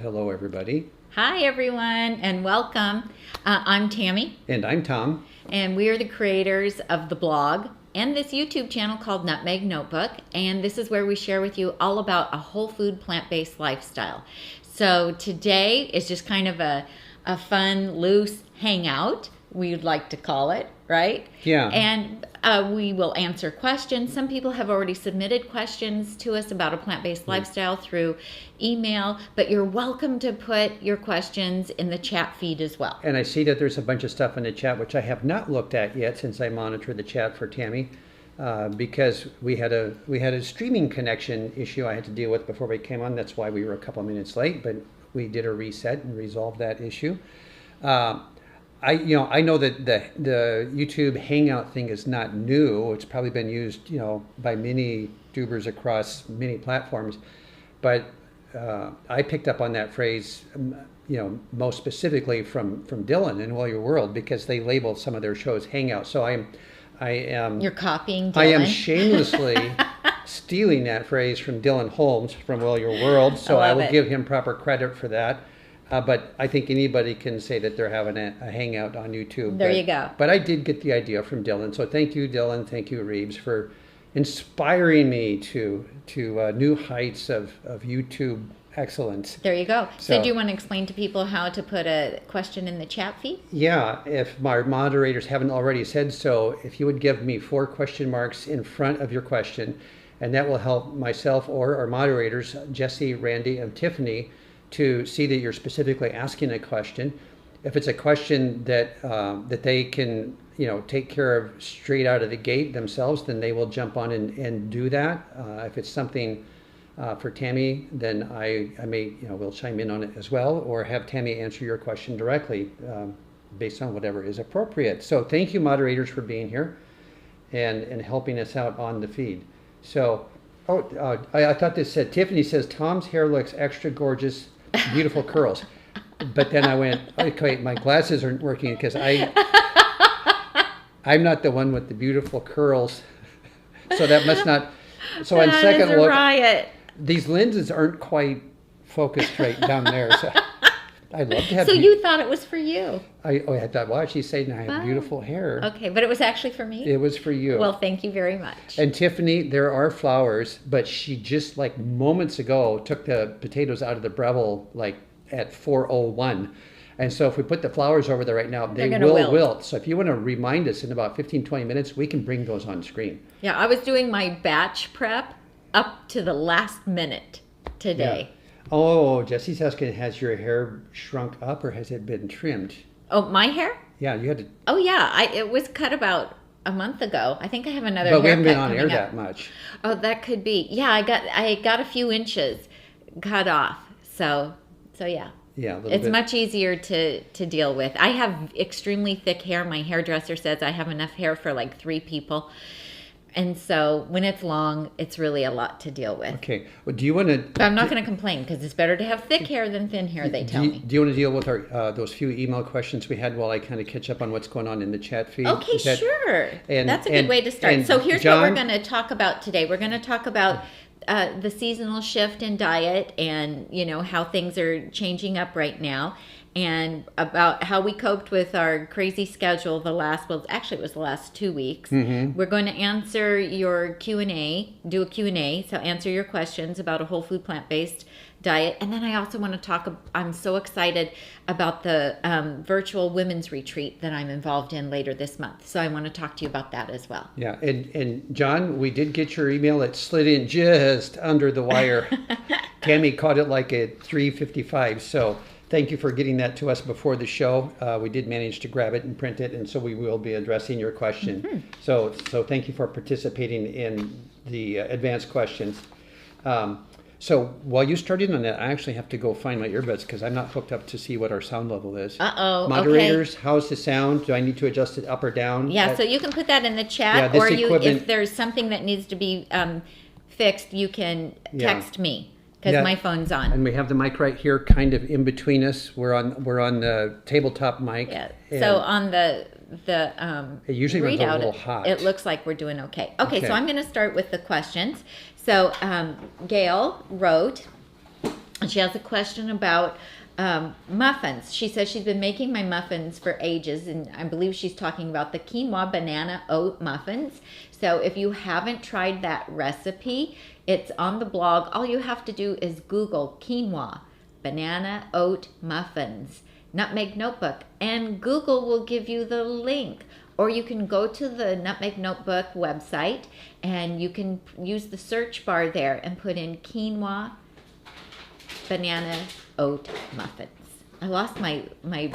Hello, everybody. Hi, everyone, and welcome. I'm Tami, And I'm Tom. and we are the creators of the blog and this YouTube channel called Nutmeg Notebook. And this is where we share with you all about a whole food, plant-based lifestyle. So today is just kind of a fun, loose hangout, we'd like to call it, right? Yeah. And we will answer questions. Some people have already submitted questions to us about a plant-based lifestyle through email, but you're welcome to put your questions in the chat feed as well. And I see that there's a bunch of stuff in the chat, which I have not looked at yet since I monitor the chat for Tami, because we had a streaming connection issue I had to deal with before we came on. That's why we were a couple minutes late, but we did a reset and resolved that issue. I know that the YouTube Hangout thing is not new. It's probably been used, by many tubers across many platforms. But I picked up on that phrase, most specifically from Dylan and Well Your World, because they label some of their shows Hangout. So I am. You're copying Dylan. I am shamelessly stealing that phrase from Dylan Holmes from Well Your World. So I will give him proper credit for that. But I think anybody can say that they're having a hangout on YouTube. There you go. But I did get the idea from Dylan. So thank you, Dylan. Thank you, Reeves, for inspiring me to new heights of YouTube excellence. There you go. So So do you want to explain to people how to put a question in the chat feed? Yeah, if my moderators haven't already said so, if you would give me 4 question marks in front of your question, and that will help myself or our moderators, Jesse, Randy, and Tiffany, to see that you're specifically asking a question. If it's a question that they can take care of straight out of the gate themselves, then they will jump on and do that. If it's something for Tami, then I may will chime in on it as well, or have Tami answer your question directly based on whatever is appropriate. So thank you, moderators, for being here and helping us out on the feed. So I thought this said, Tiffany says Tom's hair looks extra gorgeous. Beautiful curls. But then I went, okay, my glasses aren't working because I'm not the one with the beautiful curls. So that must not. So on second look, riot. These lenses aren't quite focused right down there. So I'd love to have. So you thought it was for you? I thought, wow, she's saying I have beautiful hair. Okay, but it was actually for me? It was for you. Well, thank you very much. And Tiffany, there are flowers, but she just like moments ago took the potatoes out of the Breville like at 4:01. And so if we put the flowers over there right now, they will wilt. So if you want to remind us in about 15-20 minutes, we can bring those on screen. Yeah, I was doing my batch prep up to the last minute today. Yeah. Oh, Jesse's asking, has your hair shrunk up or has it been trimmed? Oh, my hair? Yeah, you had to. Oh, yeah. It was cut about a month ago. I think I have another But we haircut haven't been on coming air up. that much. Oh, that could be. Yeah, I got a few inches cut off. So yeah. Yeah, a little it's bit. much easier to deal with. I have extremely thick hair. My hairdresser says I have enough hair for like 3 people. And so when it's long, it's really a lot to deal with. Okay. Well, do you want to? But I'm not going to complain because it's better to have thick hair than thin hair, they tell me. Do you want to deal with our those few email questions we had while I kind of catch up on what's going on in the chat feed? Okay, sure. That's a good way to start. So here's John, what we're going to talk about today. We're going to talk about the seasonal shift in diet and, how things are changing up right now, and about how we coped with our crazy schedule it was the last 2 weeks. Mm-hmm. We're going to answer your Q&A, do a Q&A, so answer your questions about a whole food plant-based diet. And then I also want to talk, I'm so excited about the virtual women's retreat that I'm involved in later this month. So I want to talk to you about that as well. Yeah, and John, we did get your email. It slid in just under the wire. Tami caught it like at 3:55. So thank you for getting that to us before the show. We did manage to grab it and print it, and so we will be addressing your question. Mm-hmm. So thank you for participating in the advanced questions. So while you started on that, I actually have to go find my earbuds because I'm not hooked up to see what our sound level is. Uh-oh, Moderators, okay. How's the sound? Do I need to adjust it up or down? Yeah, so you can put that in the chat, Yeah, or if there's something that needs to be fixed, you can text me because my phone's on. And we have the mic right here, kind of in between us. We're on the tabletop mic. Yeah. So on the it usually runs a readout, little hot. it looks like we're doing okay. Okay, so I'm going to start with the questions. So Gail wrote, And she has a question about muffins. She says she's been making my muffins for ages, and I believe she's talking about the quinoa banana oat muffins. So if you haven't tried that recipe, it's on the blog. All you have to do is Google quinoa banana oat muffins, Nutmeg Notebook, and Google will give you the link. Or you can go to the Nutmeg Notebook website and you can use the search bar there and put in quinoa banana oat muffins. I lost my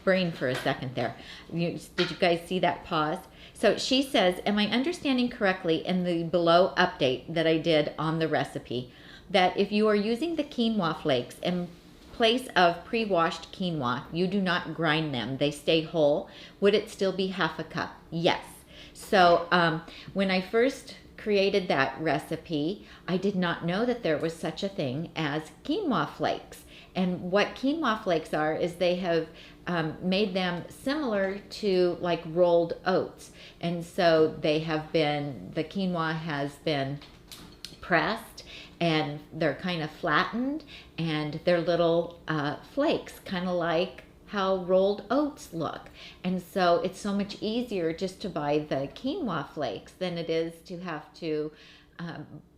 brain for a second there. Did you guys see that pause? So she says, am I understanding correctly in the below update that I did on the recipe that if you are using the quinoa flakes in place of pre-washed quinoa, you do not grind them, they stay whole, would it still be half a cup? Yes. So when I first created that recipe, I did not know that there was such a thing as quinoa flakes. And what quinoa flakes are is they have made them similar to like rolled oats. And so they have been, the quinoa has been pressed and they're kind of flattened and they're little flakes, kind of like how rolled oats look. And so it's so much easier just to buy the quinoa flakes than it is to have to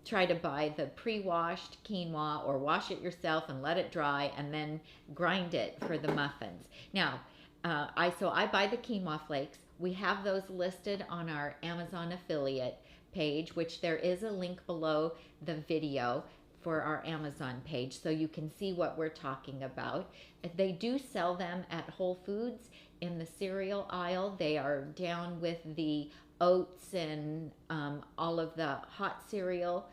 try to buy the pre-washed quinoa or wash it yourself and let it dry and then grind it for the muffins. Now, I buy the quinoa flakes. We have those listed on our Amazon affiliate page, which there is a link below the video for our Amazon page so you can see what we're talking about. They do sell them at Whole Foods in the cereal aisle. They are down with the oats and all of the hot cereals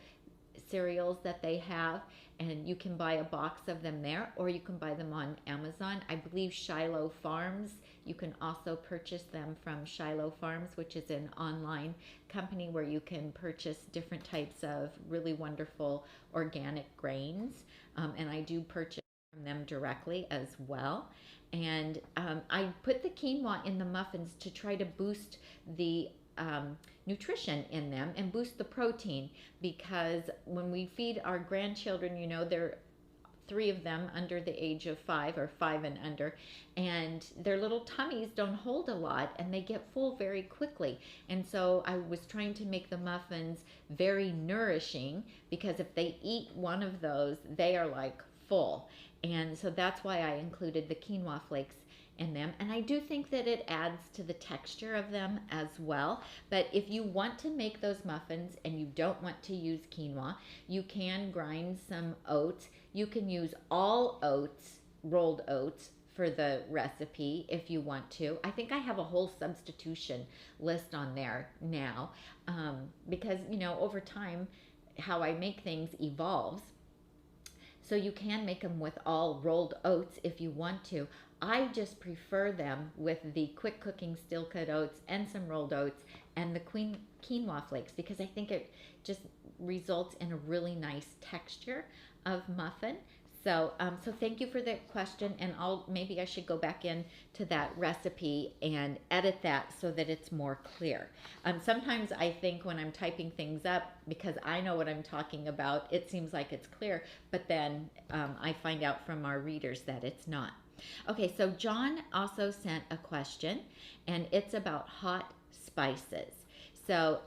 that they have, and you can buy a box of them there or you can buy them on Amazon. I believe Shiloh Farms, you can also purchase them from Shiloh Farms, which is an online company where you can purchase different types of really wonderful organic grains, and I do purchase from them directly as well. And I put the quinoa in the muffins to try to boost the nutrition in them and boost the protein, because when we feed our grandchildren, you know, they're 3 of them under the age of 5 or 5 and under, and their little tummies don't hold a lot and they get full very quickly. And so I was trying to make the muffins very nourishing, because if they eat one of those, they are like full. And so that's why I included the quinoa flakes in them, and I do think that it adds to the texture of them as well. But if you want to make those muffins and you don't want to use quinoa, you can grind some oats. You can use all oats, rolled oats, for the recipe if you want to. I think I have a whole substitution list on there now, because, you know, over time how I make things evolves. So you can make them with all rolled oats if you want to. I just prefer them with the quick cooking still cut oats and some rolled oats and the quinoa flakes, because I think it just results in a really nice texture of muffin. So thank you for the question, and maybe I should go back into that recipe and edit that so that it's more clear. Sometimes I think when I'm typing things up, because I know what I'm talking about, it seems like it's clear, but then I find out from our readers that it's not. Okay, so John also sent a question, and it's about hot spices. So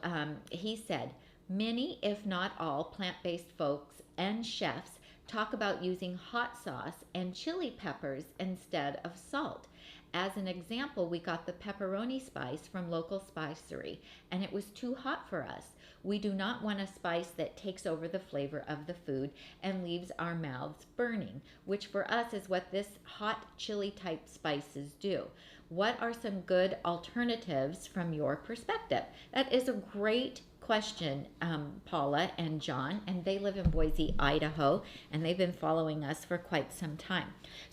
he said, many, if not all, plant-based folks and chefs talk about using hot sauce and chili peppers instead of salt. As an example, we got the Pepperoni Spice from local spicery, and it was too hot for us. We do not want a spice that takes over the flavor of the food and leaves our mouths burning, which for us is what this hot chili type spices do. What are some good alternatives from your perspective? That is a great question, Paula and John, and they live in Boise, Idaho, and they've been following us for quite some time.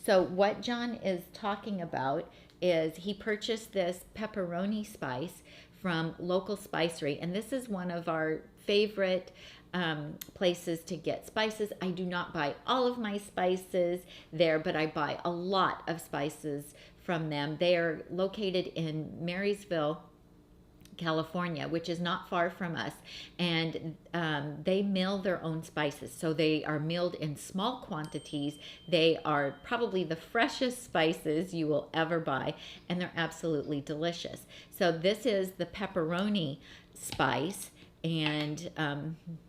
So what John is talking about is he purchased this Pepperoni Spice from local spicery, and this is one of our favorite places to get spices. I do not buy all of my spices there, but I buy a lot of spices from them. They are located in Marysville, California, which is not far from us, and they mill their own spices. So they are milled in small quantities. They are probably the freshest spices you will ever buy, and they're absolutely delicious. So this is the Pepperoni Spice, and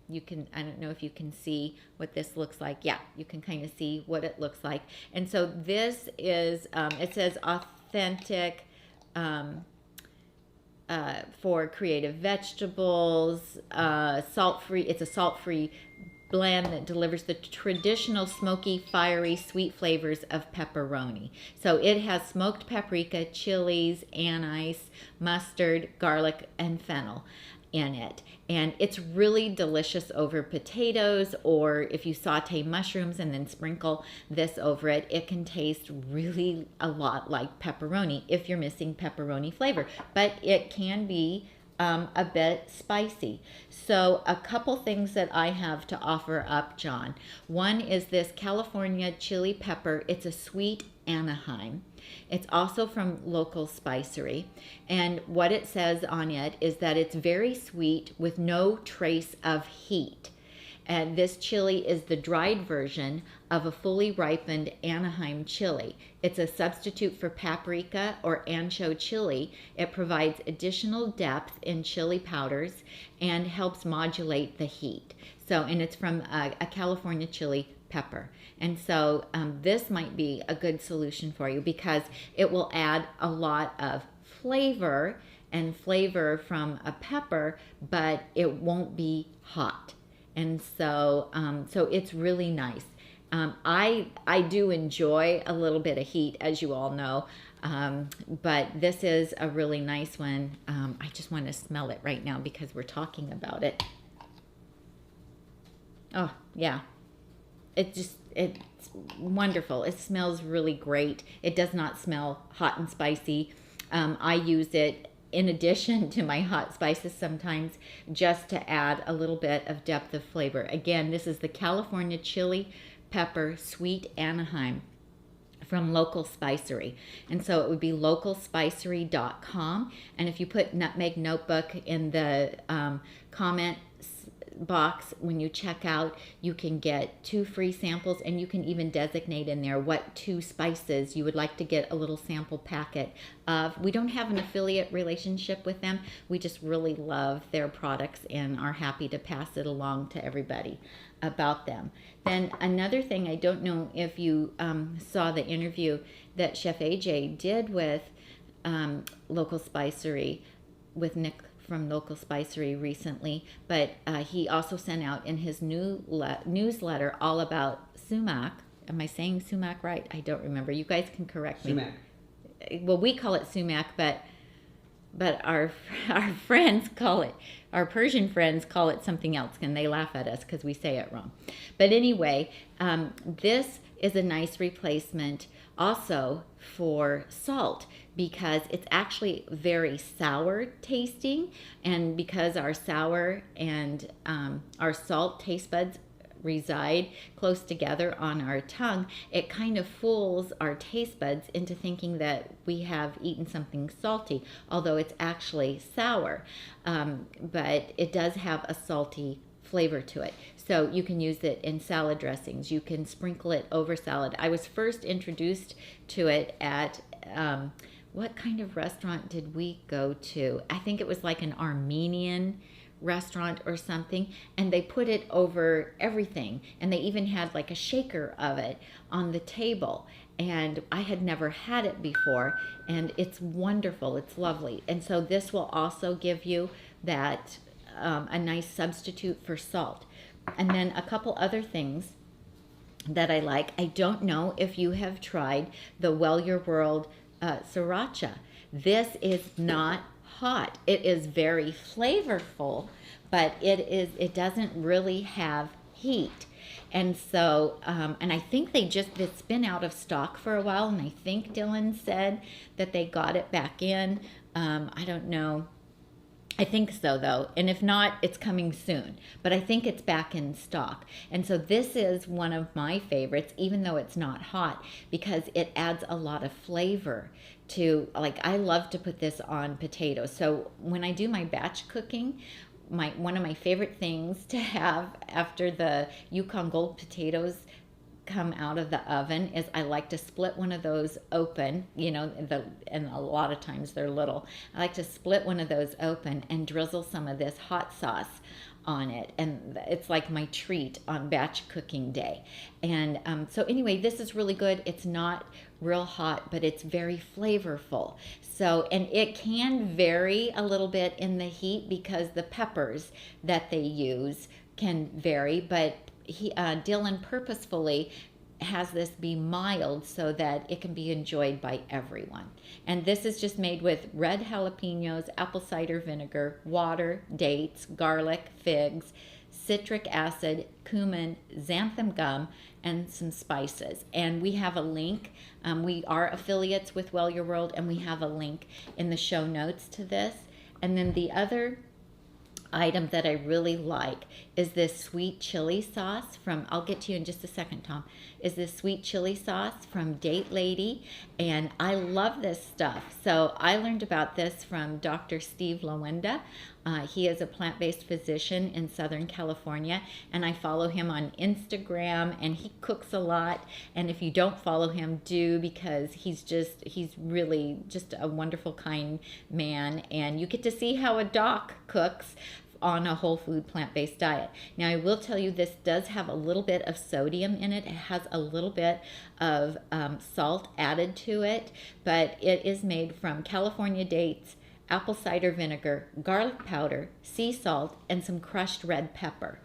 you can, I don't know if you can see what this looks like. Yeah, you can kind of see what it looks like. And so this is, it says authentic, for creative vegetables, salt-free. It's a salt-free blend that delivers the traditional smoky, fiery, sweet flavors of pepperoni. So it has smoked paprika, chilies, anise, mustard, garlic, and fennel in it. And it's really delicious over potatoes, or if you saute mushrooms and then sprinkle this over it, it can taste really a lot like pepperoni if you're missing pepperoni flavor. But it can be a bit spicy. So a couple things that I have to offer up, John. One is this California chili pepper. It's a sweet Anaheim. It's also from Local Spicery, and what it says on it is that it's very sweet with no trace of heat. And this chili is the dried version of a fully ripened Anaheim chili. It's a substitute for paprika or ancho chili. It provides additional depth in chili powders and helps modulate the heat. So, and it's from a California chili pepper. And so this might be a good solution for you because it will add a lot of flavor from a pepper, but it won't be hot. And so, so it's really nice. I do enjoy a little bit of heat, as you all know, but this is a really nice one. I just want to smell it right now because we're talking about it. Oh, yeah. It's wonderful. It smells really great. It does not smell hot and spicy. I use it in addition to my hot spices sometimes just to add a little bit of depth of flavor. Again, this is the California Chili Pepper Sweet Anaheim from Local Spicery. And so it would be localspicery.com. And if you put Nutmeg Notebook in the comments box when you check out, you can get 2 free samples, and you can even designate in there what 2 spices you would like to get a little sample packet of. We don't have an affiliate relationship with them. We just really love their products and are happy to pass it along to everybody about them. Then another thing, I don't know if you saw the interview that Chef AJ did with Local Spicery, with Nick from Local Spicery recently, but he also sent out in his newsletter all about sumac. Am I saying sumac right? I don't remember. You guys can correct me. Sumac. Well, we call it sumac, but our friends call it, our Persian friends call it something else, and they laugh at us because we say it wrong. But anyway, this is a nice replacement also for salt because it's actually very sour tasting, and because our sour and our salt taste buds reside close together on our tongue, it kind of fools our taste buds into thinking that we have eaten something salty, although it's actually sour. But it does have a salty flavor to it. So you can use it in salad dressings. You can sprinkle it over salad. I was first introduced to it at, what kind of restaurant did we go to? I think it was like an Armenian restaurant or something, and they put it over everything, and they even had like a shaker of it on the table, and I had never had it before, and it's wonderful. It's lovely. And so this will also give you that a nice substitute for salt. And then a couple other things that I like. I don't know if you have tried the Well Your World Sriracha. This is not hot. It is very flavorful, but it doesn't really have heat. And so, and I think it's been out of stock for a while, and I think Dylan said that they got it back in. I don't know I think so, though. And if not, it's coming soon. But I think it's back in stock. And so this is one of my favorites, even though it's not hot, because it adds a lot of flavor to, like, I love to put this on potatoes. So when I do my batch cooking, one of my favorite things to have after the Yukon Gold potatoes come out of the oven is I like to split one of those open, and a lot of times they're little. I like to split one of those open and drizzle some of this hot sauce on it, and it's like my treat on batch cooking day. And so anyway, this is really good. It's not real hot, but it's very flavorful. So, and it can vary a little bit in the heat because the peppers that they use can vary, but Dylan purposefully has this be mild so that it can be enjoyed by everyone. And this is just made with red jalapenos, apple cider vinegar, water, dates, garlic, figs, citric acid, cumin, xanthan gum, and some spices. And we have a link. We are affiliates with Well Your World, and we have a link in the show notes to this. And then the other item that I really like is this sweet chili sauce from, I'll get to you in just a second, Tom, is this sweet chili sauce from Date Lady. And I love this stuff. So I learned about this from Dr. Steve Lawenda. He is a plant-based physician in Southern California, and I follow him on Instagram, and he cooks a lot. And if you don't follow him, do, because he's really just a wonderful, kind man, and you get to see how a doc cooks on a whole food plant-based diet. Now, I will tell you, this does have a little bit of sodium in it. It has a little bit of salt added to it, but it is made from California dates, apple cider vinegar, garlic powder, sea salt, and some crushed red pepper.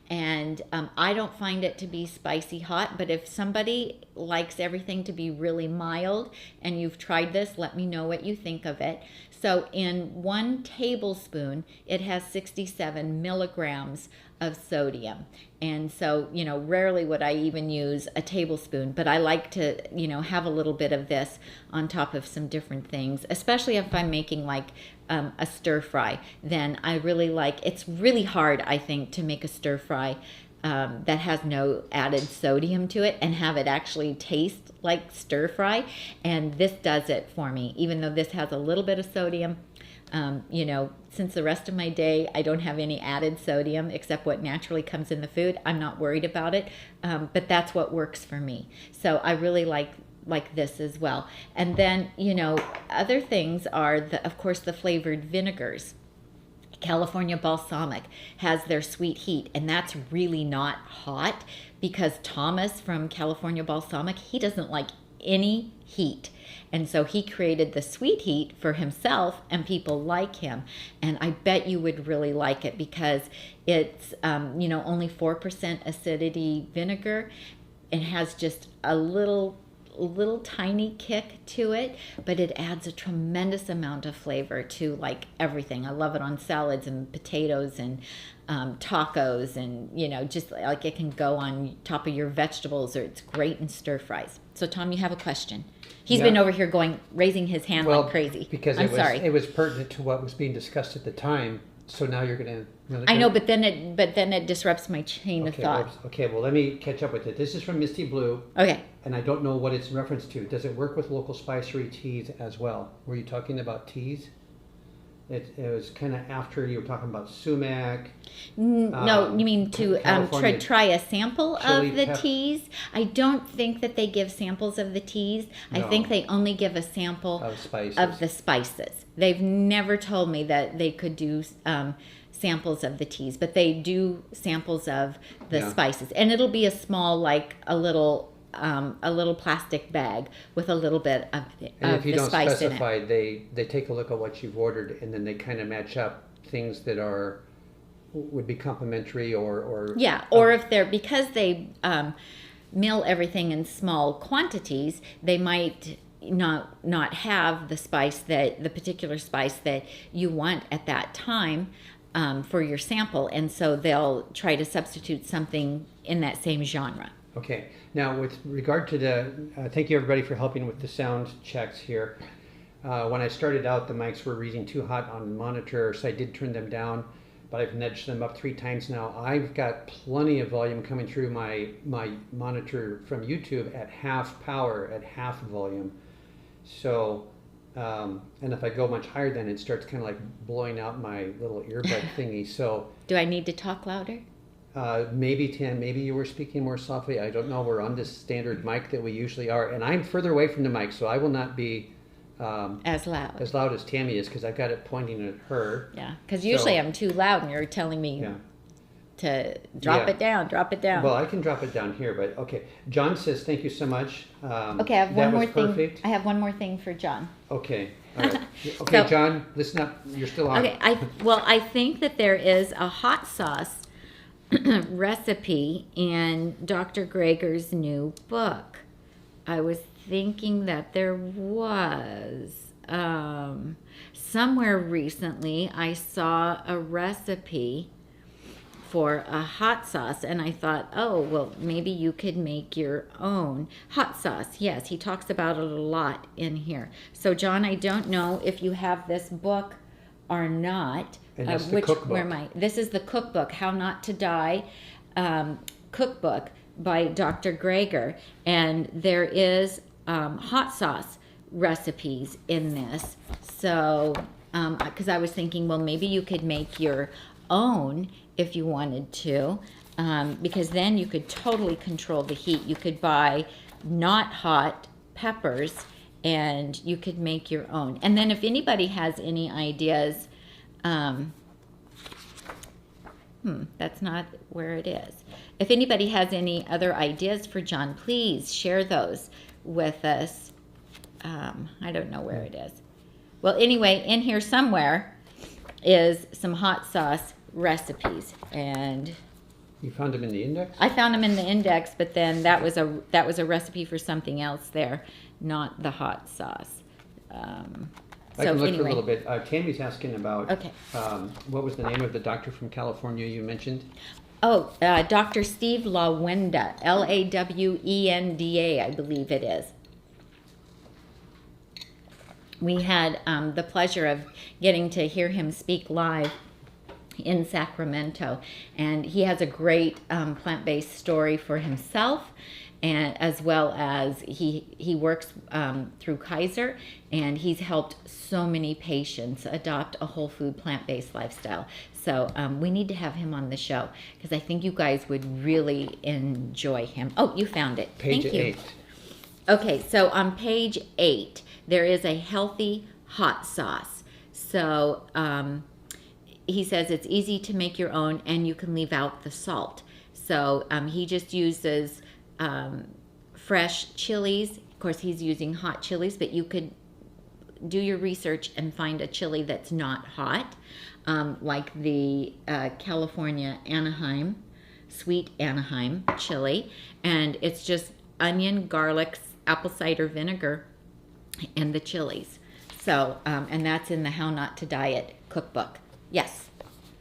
And I don't find it to be spicy hot, but if somebody likes everything to be really mild and you've tried this, let me know what you think of it. So in 1 tablespoon, it has 67 milligrams of sodium. And so, rarely would I even use a tablespoon, but I like to, have a little bit of this on top of some different things, especially if I'm making like a stir fry. Then I really like, it's really hard, I think, to make a stir fry that has no added sodium to it and have it actually taste like stir fry. And this does it for me, even though this has a little bit of sodium. Since the rest of my day I don't have any added sodium except what naturally comes in the food, I'm not worried about it. But that's what works for me. So I really like this as well. And then, other things are, of course, the flavored vinegars. California Balsamic has their sweet heat, and that's really not hot, because Thomas from California Balsamic, he doesn't like any heat. And so he created the sweet heat for himself, and people like him. And I bet you would really like it, because it's, only 4% acidity vinegar, and has just a little tiny kick to it, but it adds a tremendous amount of flavor to like everything. I love it on salads and potatoes and tacos, and just like it can go on top of your vegetables, or it's great in stir fries. So Tom, you have a question. He's been over here raising his hand like crazy. Because it was pertinent to what was being discussed at the time. So now you're going to... I know, but then it disrupts my chain of thought. Well, let me catch up with it. This is from Misty Blue. Okay. And I don't know what it's in reference to. Does it work with local spicery teas as well? Were you talking about teas? It was kind of after you were talking about sumac. No, you mean to try a sample of the pep. Teas? I don't think that they give samples of the teas. No. I think they only give a sample of the spices. They've never told me that they could do samples of the teas, but they do samples of the spices. And it'll be a small, like a little plastic bag with a little bit of the spice in it. And if you don't specify, they take a look at what you've ordered, and then they kind of match up things that would be complementary or if they're, because they mill everything in small quantities, they might not have the particular spice that you want at that time for your sample, and so they'll try to substitute something in that same genre. Okay. Now, with regard to thank you everybody for helping with the sound checks here. When I started out, the mics were reading too hot on the monitor, so I did turn them down, but I've nudged them up 3 times now. I've got plenty of volume coming through my monitor from YouTube at half power, at half volume. So, and if I go much higher, then it starts kind of like blowing out my little earbud thingy. So, Do I need to talk louder? maybe Tim, maybe you were speaking more softly. I don't know. We're on this standard mic that we usually are, and I'm further away from the mic, so I will not be As loud. as loud as Tami is because I've got it pointing at her. Yeah, because usually I'm too loud and you're telling me Yeah. to drop Yeah. it down, drop it down. Well, I can drop it down here, but okay. John says thank you so much. Okay, I have that one more was thing. perfect. I have one more thing for John. Okay. All right. Okay, So- John, listen up. You're still on. Okay, I think that there is a hot sauce recipe in Dr. Greger's new book. I was thinking that there was somewhere recently I saw a recipe for a hot sauce, and I thought, oh, well, maybe you could make your own hot sauce. Yes, he talks about it a lot in here. So, John, I don't know if you have this book or not. And that's the cookbook. This is the cookbook, How Not to Die cookbook by Dr. Greger, and there is hot sauce recipes in this. So, because I was thinking, well, maybe you could make your own if you wanted to, because then you could totally control the heat. You could buy not hot peppers and you could make your own. And then if anybody has any ideas, that's not where it is. If anybody has any other ideas for John, please share those with us. I don't know where it is. Well, anyway, in here somewhere is some hot sauce recipes, and You found them in the index? I found them in the index, but then that was a recipe for something else there, not the hot sauce. I can look for a little bit. Tammy's asking about Okay. What was the name of the doctor from California you mentioned? Oh, Dr. Steve Lawenda, Lawenda, I believe it is. We had the pleasure of getting to hear him speak live in Sacramento, and he has a great plant-based story for himself, and as well as he works through Kaiser, and he's helped so many patients adopt a whole food plant-based lifestyle. So we need to have him on the show because I think you guys would really enjoy him. Oh, you found it. Page Thank you. 8. Okay, so on page 8, there is a healthy hot sauce. So he says it's easy to make your own and you can leave out the salt. So he just uses fresh chilies. Of course, he's using hot chilies, but you could do your research and find a chili that's not hot, like the California Anaheim, sweet Anaheim chili. And it's just onion, garlic, apple cider vinegar, and the chilies. So, and that's in the How Not to Diet cookbook. Yes.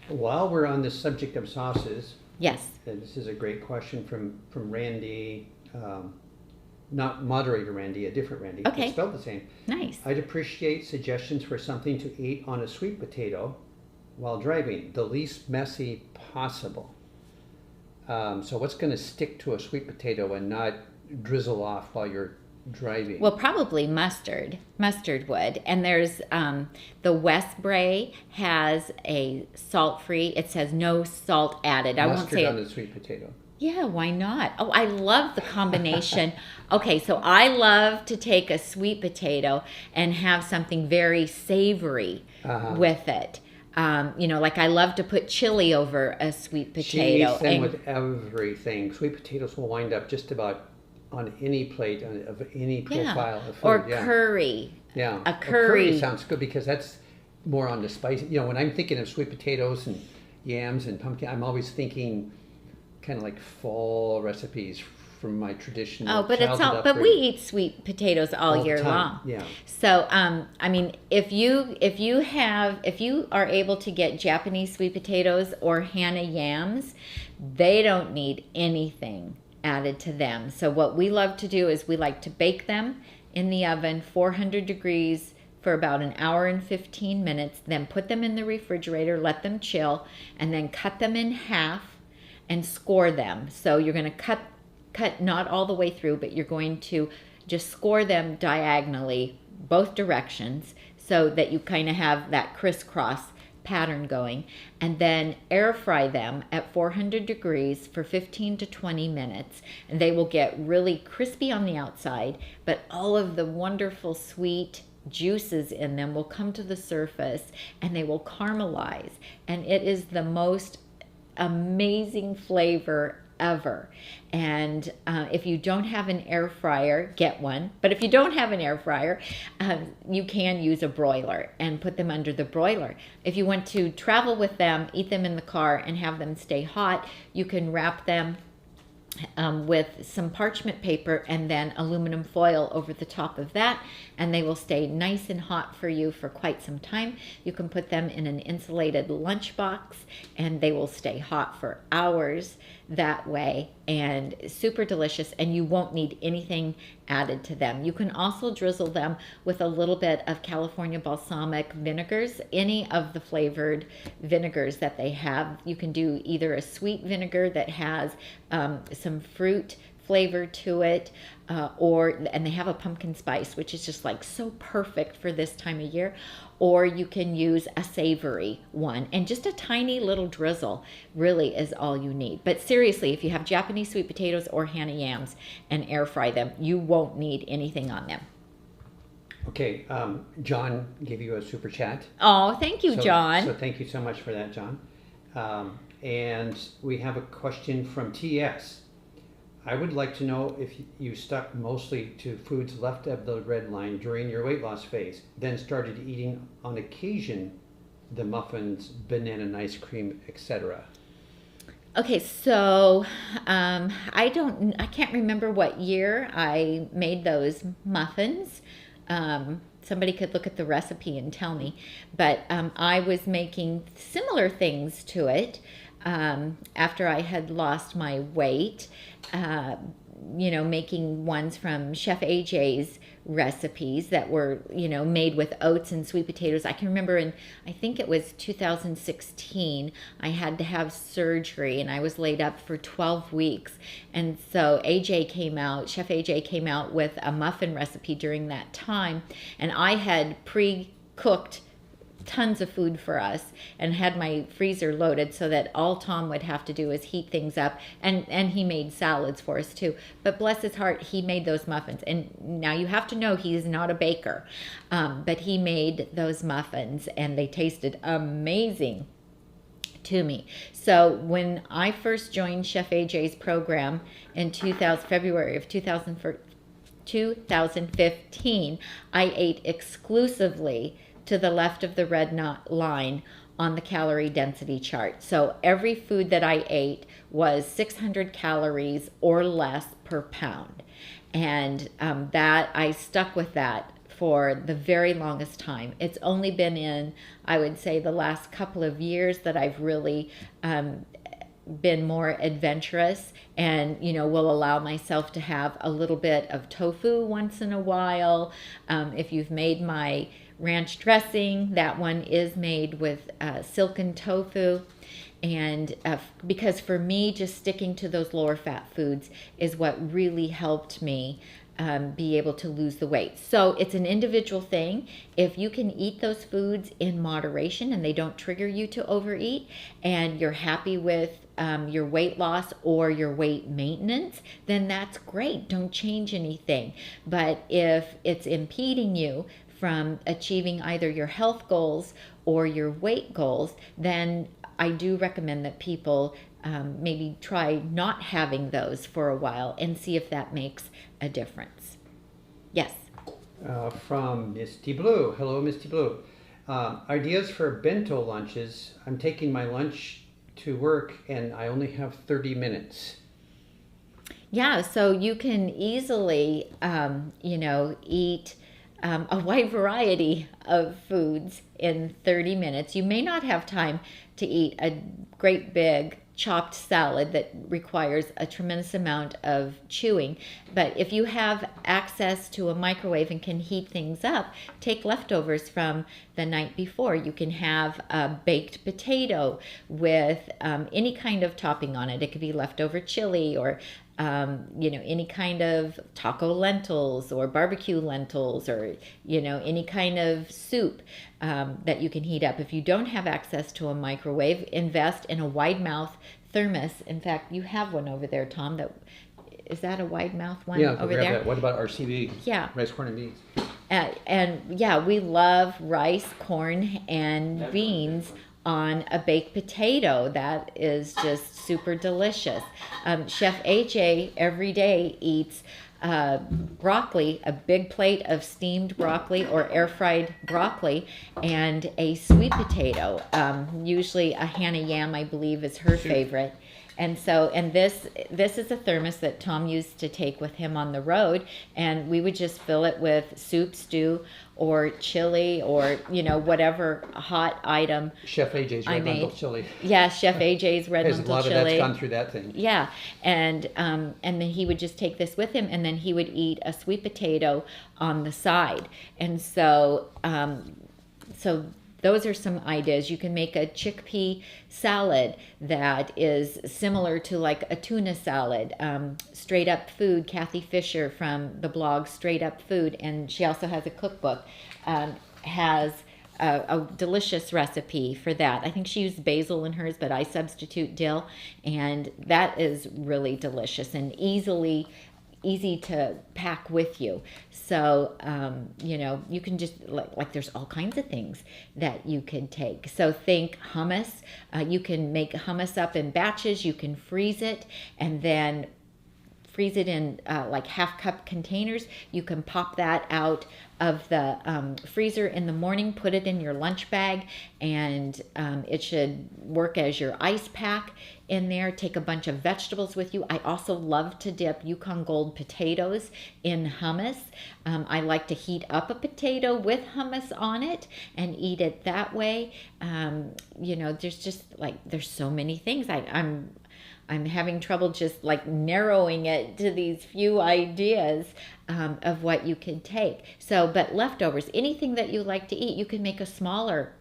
While we're on the subject of sauces, Yes. and this is a great question from Randy, not moderator Randy, a different Randy, but Okay. spelled the same. Nice. I'd appreciate suggestions for something to eat on a sweet potato while driving, the least messy possible. So what's going to stick to a sweet potato and not drizzle off while you're driving? Well, probably mustard would. And there's the West Brae has a salt-free. It says no salt added. I won't Mustard say on it. the sweet potato. Yeah, why not? Oh, I love the combination. Okay, so I love to take a sweet potato and have something very savory with it. Like I love to put chili over a sweet She potato. eats them with everything. Sweet potatoes will wind up just about on any plate of any profile of food. Or curry. Yeah. A curry. Sounds good because that's more on the spicy. When I'm thinking of sweet potatoes and yams and pumpkin, I'm always thinking kind of like fall recipes from my traditional. Oh, but but we eat sweet potatoes all the year time. long. Yeah. So, I mean, if you are able to get Japanese sweet potatoes or Hana yams, they don't need anything added to them. So what we love to do is we like to bake them in the oven, 400 degrees for for about an hour and 15 minutes, then put them in the refrigerator, let them chill, and then cut them in half and score them. So you're going to cut not all the way through, but you're going to just score them diagonally, both directions, so that you kind of have that crisscross pattern going, and then air fry them at 400 degrees for 15 to 20 minutes, and they will get really crispy on the outside, but all of the wonderful sweet juices in them will come to the surface and they will caramelize, and it is the most amazing flavor ever. And if you don't have an air fryer, get one. But if you don't have an air fryer, you can use a broiler and put them under the broiler. If you want to travel with them, eat them in the car and have them stay hot, you can wrap them with some parchment paper and then aluminum foil over the top of that, and they will stay nice and hot for you for quite some time. You can put them in an insulated lunchbox and they will stay hot for hours that way, and super delicious, and you won't need anything added to them. You can also drizzle them with a little bit of California balsamic vinegars, any of the flavored vinegars that they have. You can do either a sweet vinegar that has some fruit flavor to it, and they have a pumpkin spice, which is just like so perfect for this time of year, or you can use a savory one, and just a tiny little drizzle really is all you need. But seriously, if you have Japanese sweet potatoes or Hana yams and air fry them, you won't need anything on them. Okay, John gave you a super chat. Oh, thank you, John. So thank you so much for that, John. And we have a question from TS. I would like to know if you stuck mostly to foods left of the red line during your weight loss phase, then started eating on occasion the muffins, banana and ice cream, etc. Okay, so I can't remember what year I made those muffins. Somebody could look at the recipe and tell me, but I was making similar things to it after I had lost my weight. Making ones from Chef AJ's recipes that were, made with oats and sweet potatoes. I can remember I think it was 2016, I had to have surgery and I was laid up for 12 weeks. And so Chef AJ came out with a muffin recipe during that time. And I had pre-cooked tons of food for us and had my freezer loaded so that all Tom would have to do is heat things up, and he made salads for us too. But bless his heart, he made those muffins. And now you have to know he is not a baker, but he made those muffins and they tasted amazing to me. So when I first joined Chef AJ's program in February of 2015, I ate exclusively to the left of the red line on the calorie density chart. So every food that I ate was 600 calories or less per pound. And that I stuck with that for the very longest time. It's only been in, I would say, the last couple of years that I've really been more adventurous and will allow myself to have a little bit of tofu once in a while. If you've made my ranch dressing, that one is made with silken tofu. And because for me, just sticking to those lower fat foods is what really helped me be able to lose the weight. So it's an individual thing. If you can eat those foods in moderation and they don't trigger you to overeat, and you're happy with your weight loss or your weight maintenance, then that's great. Don't change anything. But if it's impeding you from achieving either your health goals or your weight goals, then I do recommend that people maybe try not having those for a while and see if that makes a difference. Yes. From Misty Blue. Hello, Misty Blue. Ideas for bento lunches. I'm taking my lunch to work and I only have 30 minutes. Yeah, so you can easily, eat a wide variety of foods in 30 minutes. You may not have time to eat a great big chopped salad that requires a tremendous amount of chewing, but if you have access to a microwave and can heat things up, take leftovers from the night before. You can have a baked potato with any kind of topping on it. It could be leftover chili or any kind of taco lentils or barbecue lentils, or any kind of soup that you can heat up. If you don't have access to a microwave, invest in a wide mouth thermos. In fact, you have one over there, Tom. Is that a wide mouth one over there? That. What about RCB? Yeah, rice, corn, and beans. And yeah, we love rice, corn, and beans on a baked potato. That is just super delicious. Chef AJ every day eats broccoli, a big plate of steamed broccoli or air fried broccoli, and a sweet potato. Usually a Hannah yam, I believe, is her favorite. And this is a thermos that Tom used to take with him on the road, and we would just fill it with soup, stew, or chili, or whatever hot item. Chef AJ's red lentil chili. Yeah, Chef AJ's red lentil chili. A lot of that's gone through that thing. Yeah, and then he would just take this with him, and then he would eat a sweet potato on the side, and so those are some ideas. You can make a chickpea salad that is similar to like a tuna salad. Straight Up Food, Kathy Fisher from the blog Straight Up Food, and she also has a cookbook, has a delicious recipe for that. I think she used basil in hers, but I substitute dill, and that is really delicious and easy to pack with you. So, you can just, like there's all kinds of things that you can take. So think hummus. You can make hummus up in batches. You can freeze it and then freeze it in like half-cup containers. You can pop that out of the freezer in the morning, put it in your lunch bag, and it should work as your ice pack in there. Take a bunch of vegetables with you. I also love to dip Yukon Gold potatoes in hummus. I like to heat up a potato with hummus on it and eat it that way. There's so many things. I'm having trouble just like narrowing it to these few ideas of what you can take. So, but leftovers, anything that you like to eat, you can make a smaller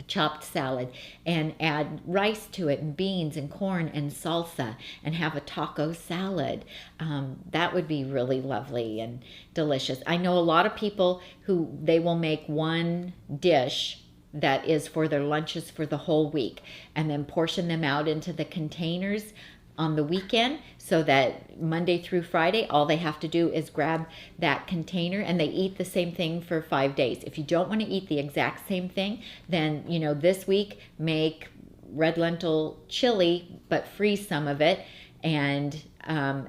chopped salad and add rice to it and beans and corn and salsa and have a taco salad. That would be really lovely and delicious. I know a lot of people who they will make one dish that is for their lunches for the whole week and then portion them out into the containers on the weekend, so that Monday through Friday, all they have to do is grab that container and they eat the same thing for 5 days. If you don't want to eat the exact same thing, then, this week make red lentil chili, but freeze some of it, and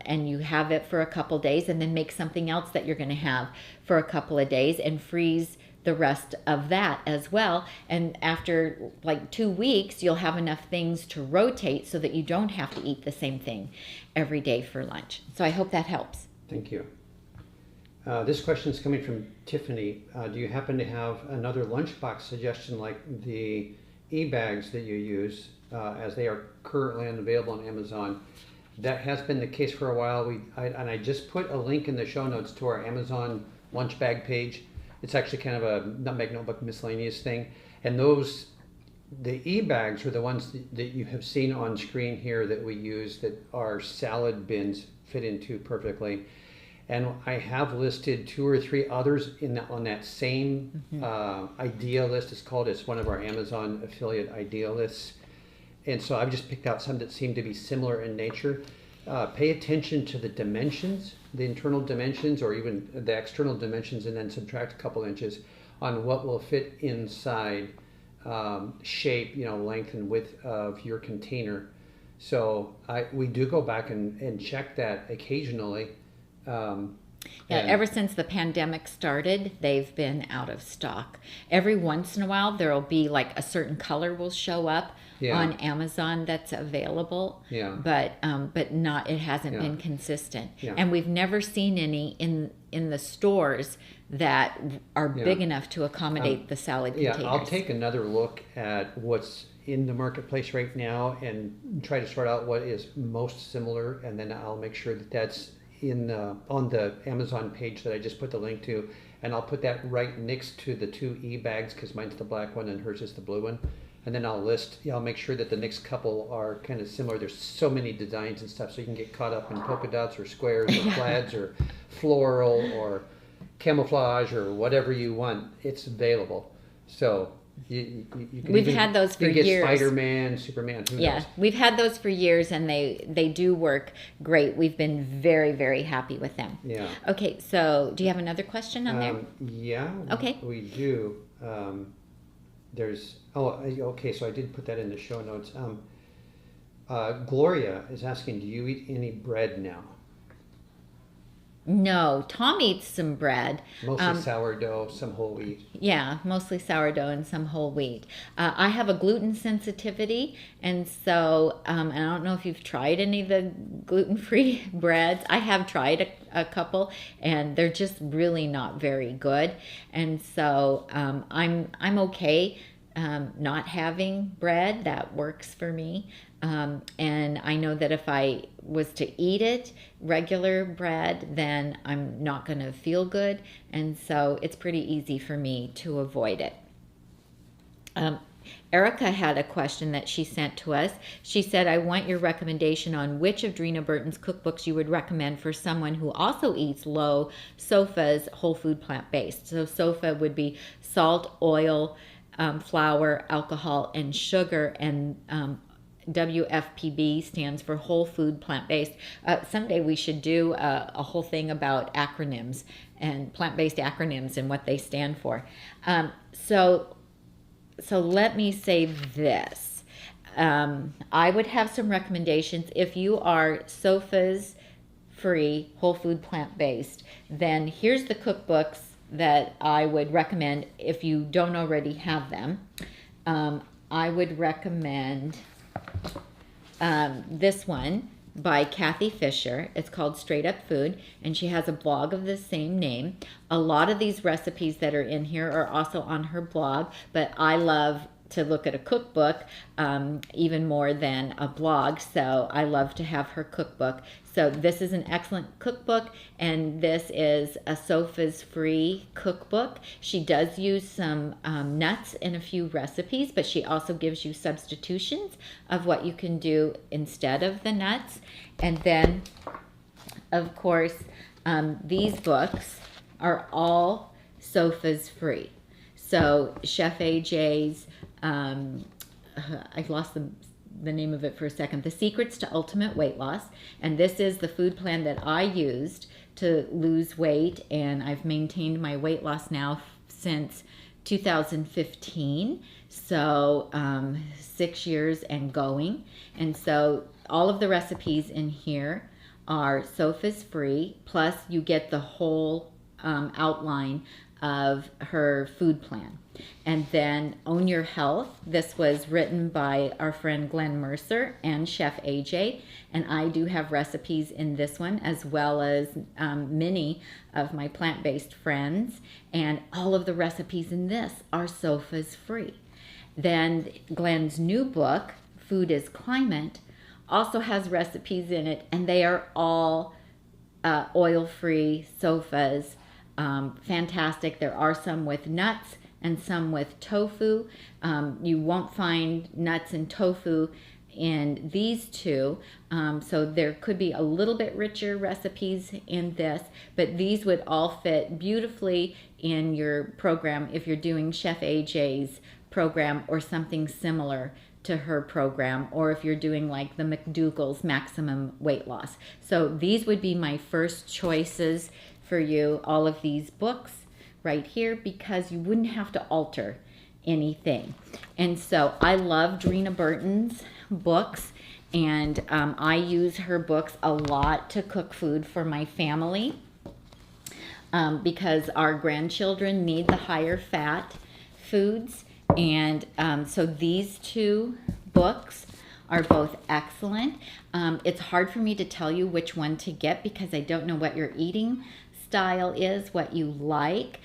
you have it for a couple days, and then make something else that you're going to have for a couple of days and freeze the rest of that as well. And after like 2 weeks, you'll have enough things to rotate so that you don't have to eat the same thing every day for lunch. So I hope that helps. Thank you. This question is coming from Tiffany. Do you happen to have another lunchbox suggestion like the e-bags that you use, as they are currently unavailable on Amazon? That has been the case for a while. I just put a link in the show notes to our Amazon lunch bag page. It's actually kind of a Nutmeg Notebook miscellaneous thing. And the e-bags are the ones that you have seen on screen here that we use, that our salad bins fit into perfectly. And I have listed 2 or 3 others on that same idea list. It's one of our Amazon affiliate idea lists. And so I've just picked out some that seem to be similar in nature. Pay attention to the dimensions, the internal dimensions, or even the external dimensions, and then subtract a couple inches on what will fit inside shape, length and width of your container. So we do go back and check that occasionally. Yeah, And- ever since the pandemic started, they've been out of stock. Every once in a while, there'll be like a certain color will show up Yeah. on Amazon that's available. Yeah. But not, it hasn't Yeah. been consistent. Yeah. And we've never seen any in the stores that are Yeah. big enough to accommodate the salad Yeah, containers. I'll take another look at what's in the marketplace right now and try to sort out what is most similar, and then I'll make sure that that's in on the Amazon page that I just put the link to, and I'll put that right next to the two e-bags because mine's the black one and hers is the blue one. And then I'll make sure that the next couple are kind of similar. There's so many designs and stuff, so you can get caught up in polka dots or squares or plaids or floral or camouflage or whatever you want. It's available. So you can We've had those for you can get years. Spider-Man, Superman, who Yeah, knows? we've had those for years, and they do work great. We've been very, very happy with them. Yeah. Okay, so do you have another question on there? Yeah. Okay. We do. Okay, so I did put that in the show notes. Gloria is asking, do you eat any bread now? No, Tom eats some bread. Mostly sourdough, some whole wheat. Yeah, mostly sourdough and some whole wheat. I have a gluten sensitivity, and so and I don't know if you've tried any of the gluten-free breads. I have tried a couple, and they're just really not very good. And so I'm okay not having bread. That works for me. And I know that if I was to eat it, regular bread, then I'm not going to feel good. And so it's pretty easy for me to avoid it. Erica had a question that she sent to us. She said, I want your recommendation on which of Drina Burton's cookbooks you would recommend for someone who also eats low SOFA's whole food plant-based. So SOFA would be salt, oil, flour, alcohol, and sugar, and WFPB stands for whole food plant-based. Someday we should do a whole thing about acronyms and plant-based acronyms and what they stand for. So let me say this. I would have some recommendations. If you are SOFA's free, whole food plant-based, then here's the cookbooks that I would recommend if you don't already have them. I would recommend this one by Kathy Fisher. It's called Straight Up Food, and she has a blog of the same name. A lot of these recipes that are in here are also on her blog, but I love to look at a cookbook even more than a blog, so I love to have her cookbook. So this is an excellent cookbook, and this is a SOFA's free cookbook. She does use some nuts in a few recipes, but she also gives you substitutions of what you can do instead of the nuts. And then, of course, these books are all SOFA's free. So Chef AJ's, I lost the name of it for a second, The Secrets to Ultimate Weight Loss. And this is the food plan that I used to lose weight, and I've maintained my weight loss now since 2015. So 6 years and going. And so all of the recipes in here are SOFA's free, plus you get the whole outline of her food plan. And then Own Your Health. This was written by our friend Glenn Mercer and Chef AJ. And I do have recipes in this one, as well as many of my plant-based friends. And all of the recipes in this are SOFA's free. Then Glenn's new book, Food is Climate, also has recipes in it, and they are all oil-free SOFA's. Fantastic. There are some with nuts and some with tofu. You won't find nuts and tofu in these two, so there could be a little bit richer recipes in this, but these would all fit beautifully in your program if you're doing Chef AJ's program or something similar to her program, or if you're doing like the McDougall's Maximum Weight Loss. So these would be my first choices for you, all of these books right here, because you wouldn't have to alter anything. And so I love Drina Burton's books, and I use her books a lot to cook food for my family. because our grandchildren need the higher fat foods. And so these two books are both excellent. It's hard for me to tell you which one to get because I don't know what your eating style is, what you like,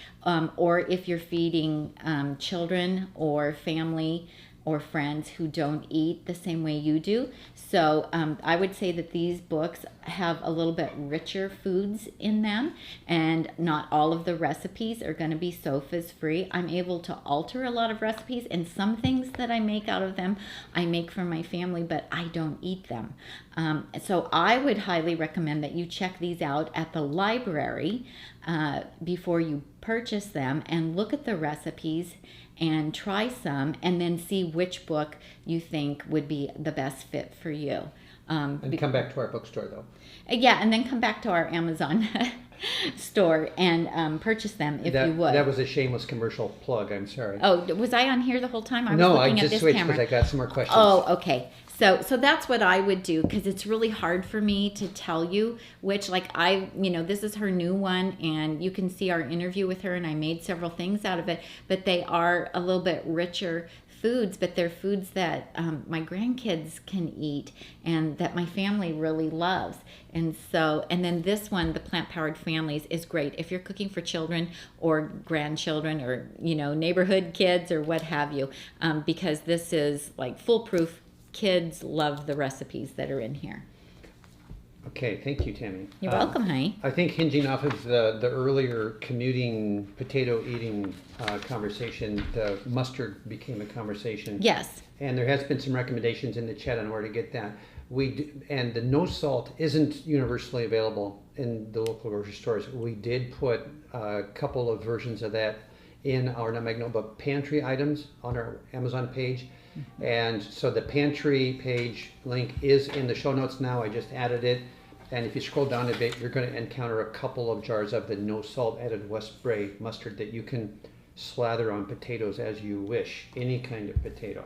or if you're feeding children or family or friends who don't eat the same way you do. So I would say that these books have a little bit richer foods in them, and not all of the recipes are going to be SOFAs free. I'm able to alter a lot of recipes, and some things that I make out of them, I make for my family, but I don't eat them. So I would highly recommend that you check these out at the library before you purchase them, and look at the recipes and try some, and then see which book you think would be the best fit for you. And come back to our bookstore, though. Yeah, and then come back to our Amazon store and purchase them if you would. That was a shameless commercial plug. I'm sorry. Oh, was I on here the whole time? No, I just switched because I got some more questions. Oh, okay. So that's what I would do, because it's really hard for me to tell you which, like this is her new one, and you can see our interview with her, and I made several things out of it, but they are a little bit richer foods, but they're foods that my grandkids can eat and that my family really loves. And then this one, the Plant Powered Families, is great if you're cooking for children or grandchildren or, neighborhood kids or what have you, because this is like foolproof. Kids love the recipes that are in here. Okay, thank you, Tami. You're welcome, honey. I think hinging off of the earlier commuting potato eating conversation, the mustard became a conversation. Yes. And there has been some recommendations in the chat on where to get that. And the no salt isn't universally available in the local grocery stores. We did put a couple of versions of that in our Nutmeg Notebook Pantry items on our Amazon page. And so the pantry page link is in the show notes now. I just added it. And if you scroll down a bit, you're going to encounter a couple of jars of the no salt added West Brae mustard that you can slather on potatoes as you wish, any kind of potato.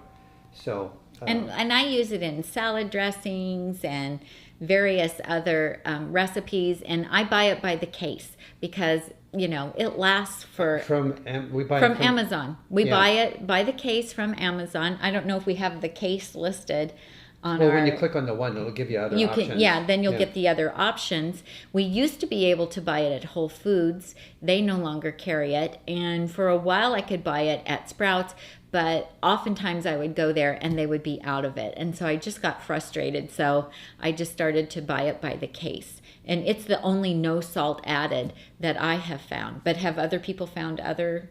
So and I use it in salad dressings and various other recipes, and I buy it by the case because it lasts for from Amazon. We buy it by the case from Amazon. I don't know if we have the case listed on when you click on the one, it'll give you other options. Then you'll get the other options. We used to be able to buy it at Whole Foods. They no longer carry it, and for a while I could buy it at Sprouts, but oftentimes I would go there and they would be out of it, and so I just got frustrated. So I just started to buy it by the case. And it's the only no salt added that I have found. But have other people found other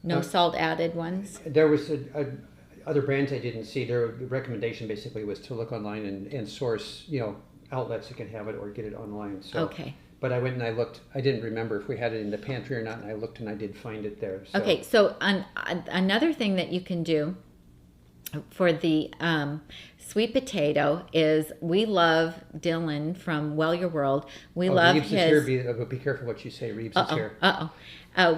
no salt added ones? There was other brands I didn't see. Their recommendation basically was to look online and source, outlets that can have it or get it online. So, okay. But I went and I looked. I didn't remember if we had it in the pantry or not, and I looked and I did find it there. So. Okay, so another thing that you can do for the sweet potato is, we love Dylan from Well Your World. We love Reeves his. Is here. Be careful what you say. Reeves is here.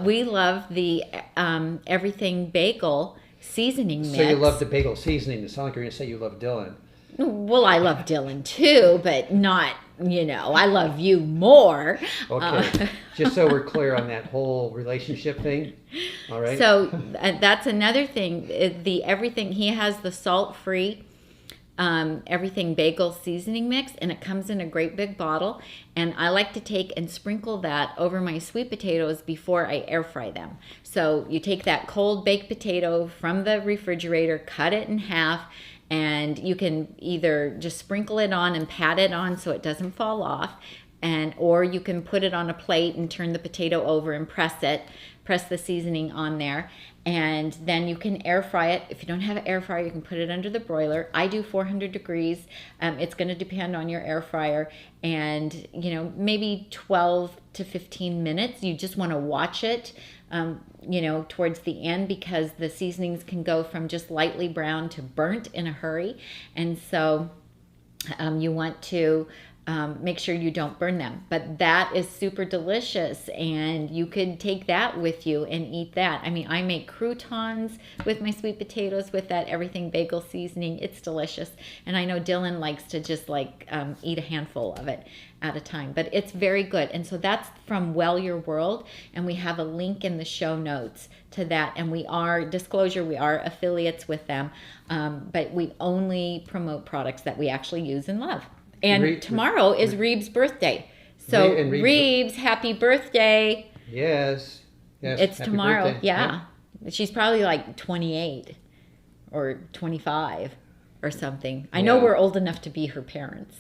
We love the everything bagel seasoning mix. So you love the bagel seasoning. It sounds like you're going to say you love Dylan. Well, I love Dylan too, but not. I love you more. Okay, just so we're clear on that whole relationship thing. All right. So that's another thing. The everything, he has the salt-free everything bagel seasoning mix, and it comes in a great big bottle. And I like to take and sprinkle that over my sweet potatoes before I air fry them. So you take that cold baked potato from the refrigerator, cut it in half, and you can either just sprinkle it on and pat it on so it doesn't fall off, or you can put it on a plate and turn the potato over and press the seasoning on there, and then you can air fry it. If you don't have an air fryer, you can put it under the broiler. I do 400 degrees. It's going to depend on your air fryer, and maybe 12 to 15 minutes. You just want to watch it towards the end, because the seasonings can go from just lightly brown to burnt in a hurry. And so you want to make sure you don't burn them. But that is super delicious, and you could take that with you and eat that. I mean, I make croutons with my sweet potatoes with that everything bagel seasoning. It's delicious. And I know Dylan likes to just like eat a handful of it at a time, but it's very good. And so that's from Well Your World, and we have a link in the show notes to that. And we are, disclosure, we are affiliates with them, but we only promote products that we actually use and love. And tomorrow is Reeb's birthday. So Reeb's, happy birthday. Yes. It's tomorrow. Birthday. Yeah. She's probably like 28 or 25 or something. I know we're old enough to be her parents.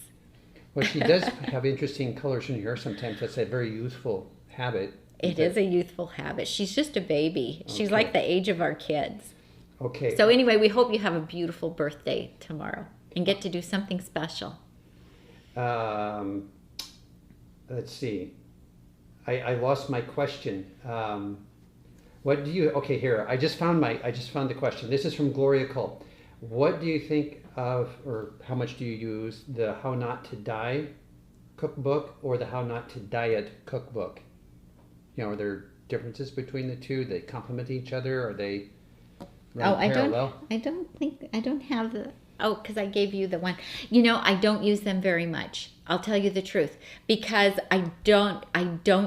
Well, she does have interesting colors in her hair sometimes. That's a very youthful habit. It is a youthful habit. She's just a baby. She's like the age of our kids. Okay. So anyway, we hope you have a beautiful birthday tomorrow and get to do something special. Let's see. I lost my question. What do you? Okay, here. I just found the question. This is from Gloria Cole. What do you think of, or how much do you use the How Not to Die cookbook or the How Not to Diet cookbook? You know, are there differences between the two? They complement each other? Are they parallel? I don't have the. Oh, because I gave you the one. You know, I don't use them very much. I'll tell you the truth, because I don't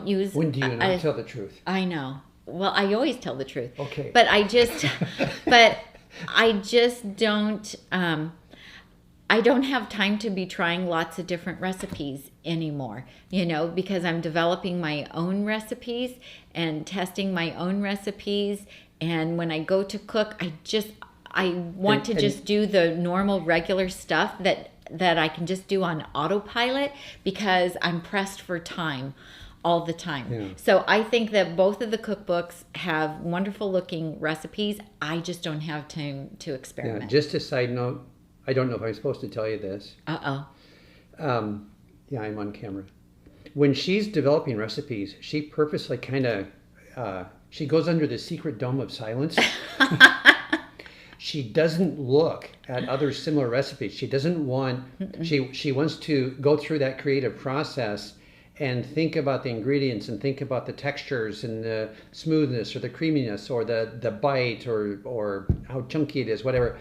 use. When do you not tell the truth? I know. Well, I always tell the truth. Okay. But I just don't. I don't have time to be trying lots of different recipes anymore, you know, because I'm developing my own recipes and testing my own recipes. And when I go to cook, I want to just do the normal regular stuff that I can just do on autopilot, because I'm pressed for time all the time. Yeah. So I think that both of the cookbooks have wonderful looking recipes. I just don't have time to experiment. Yeah, just a side note, I don't know if I'm supposed to tell you this. Yeah, I'm on camera. When she's developing recipes, she purposely kind of, she goes under the secret dome of silence. She doesn't look at other similar recipes. She doesn't want, she wants to go through that creative process and think about the ingredients and think about the textures and the smoothness or the creaminess or the bite or how chunky it is, whatever,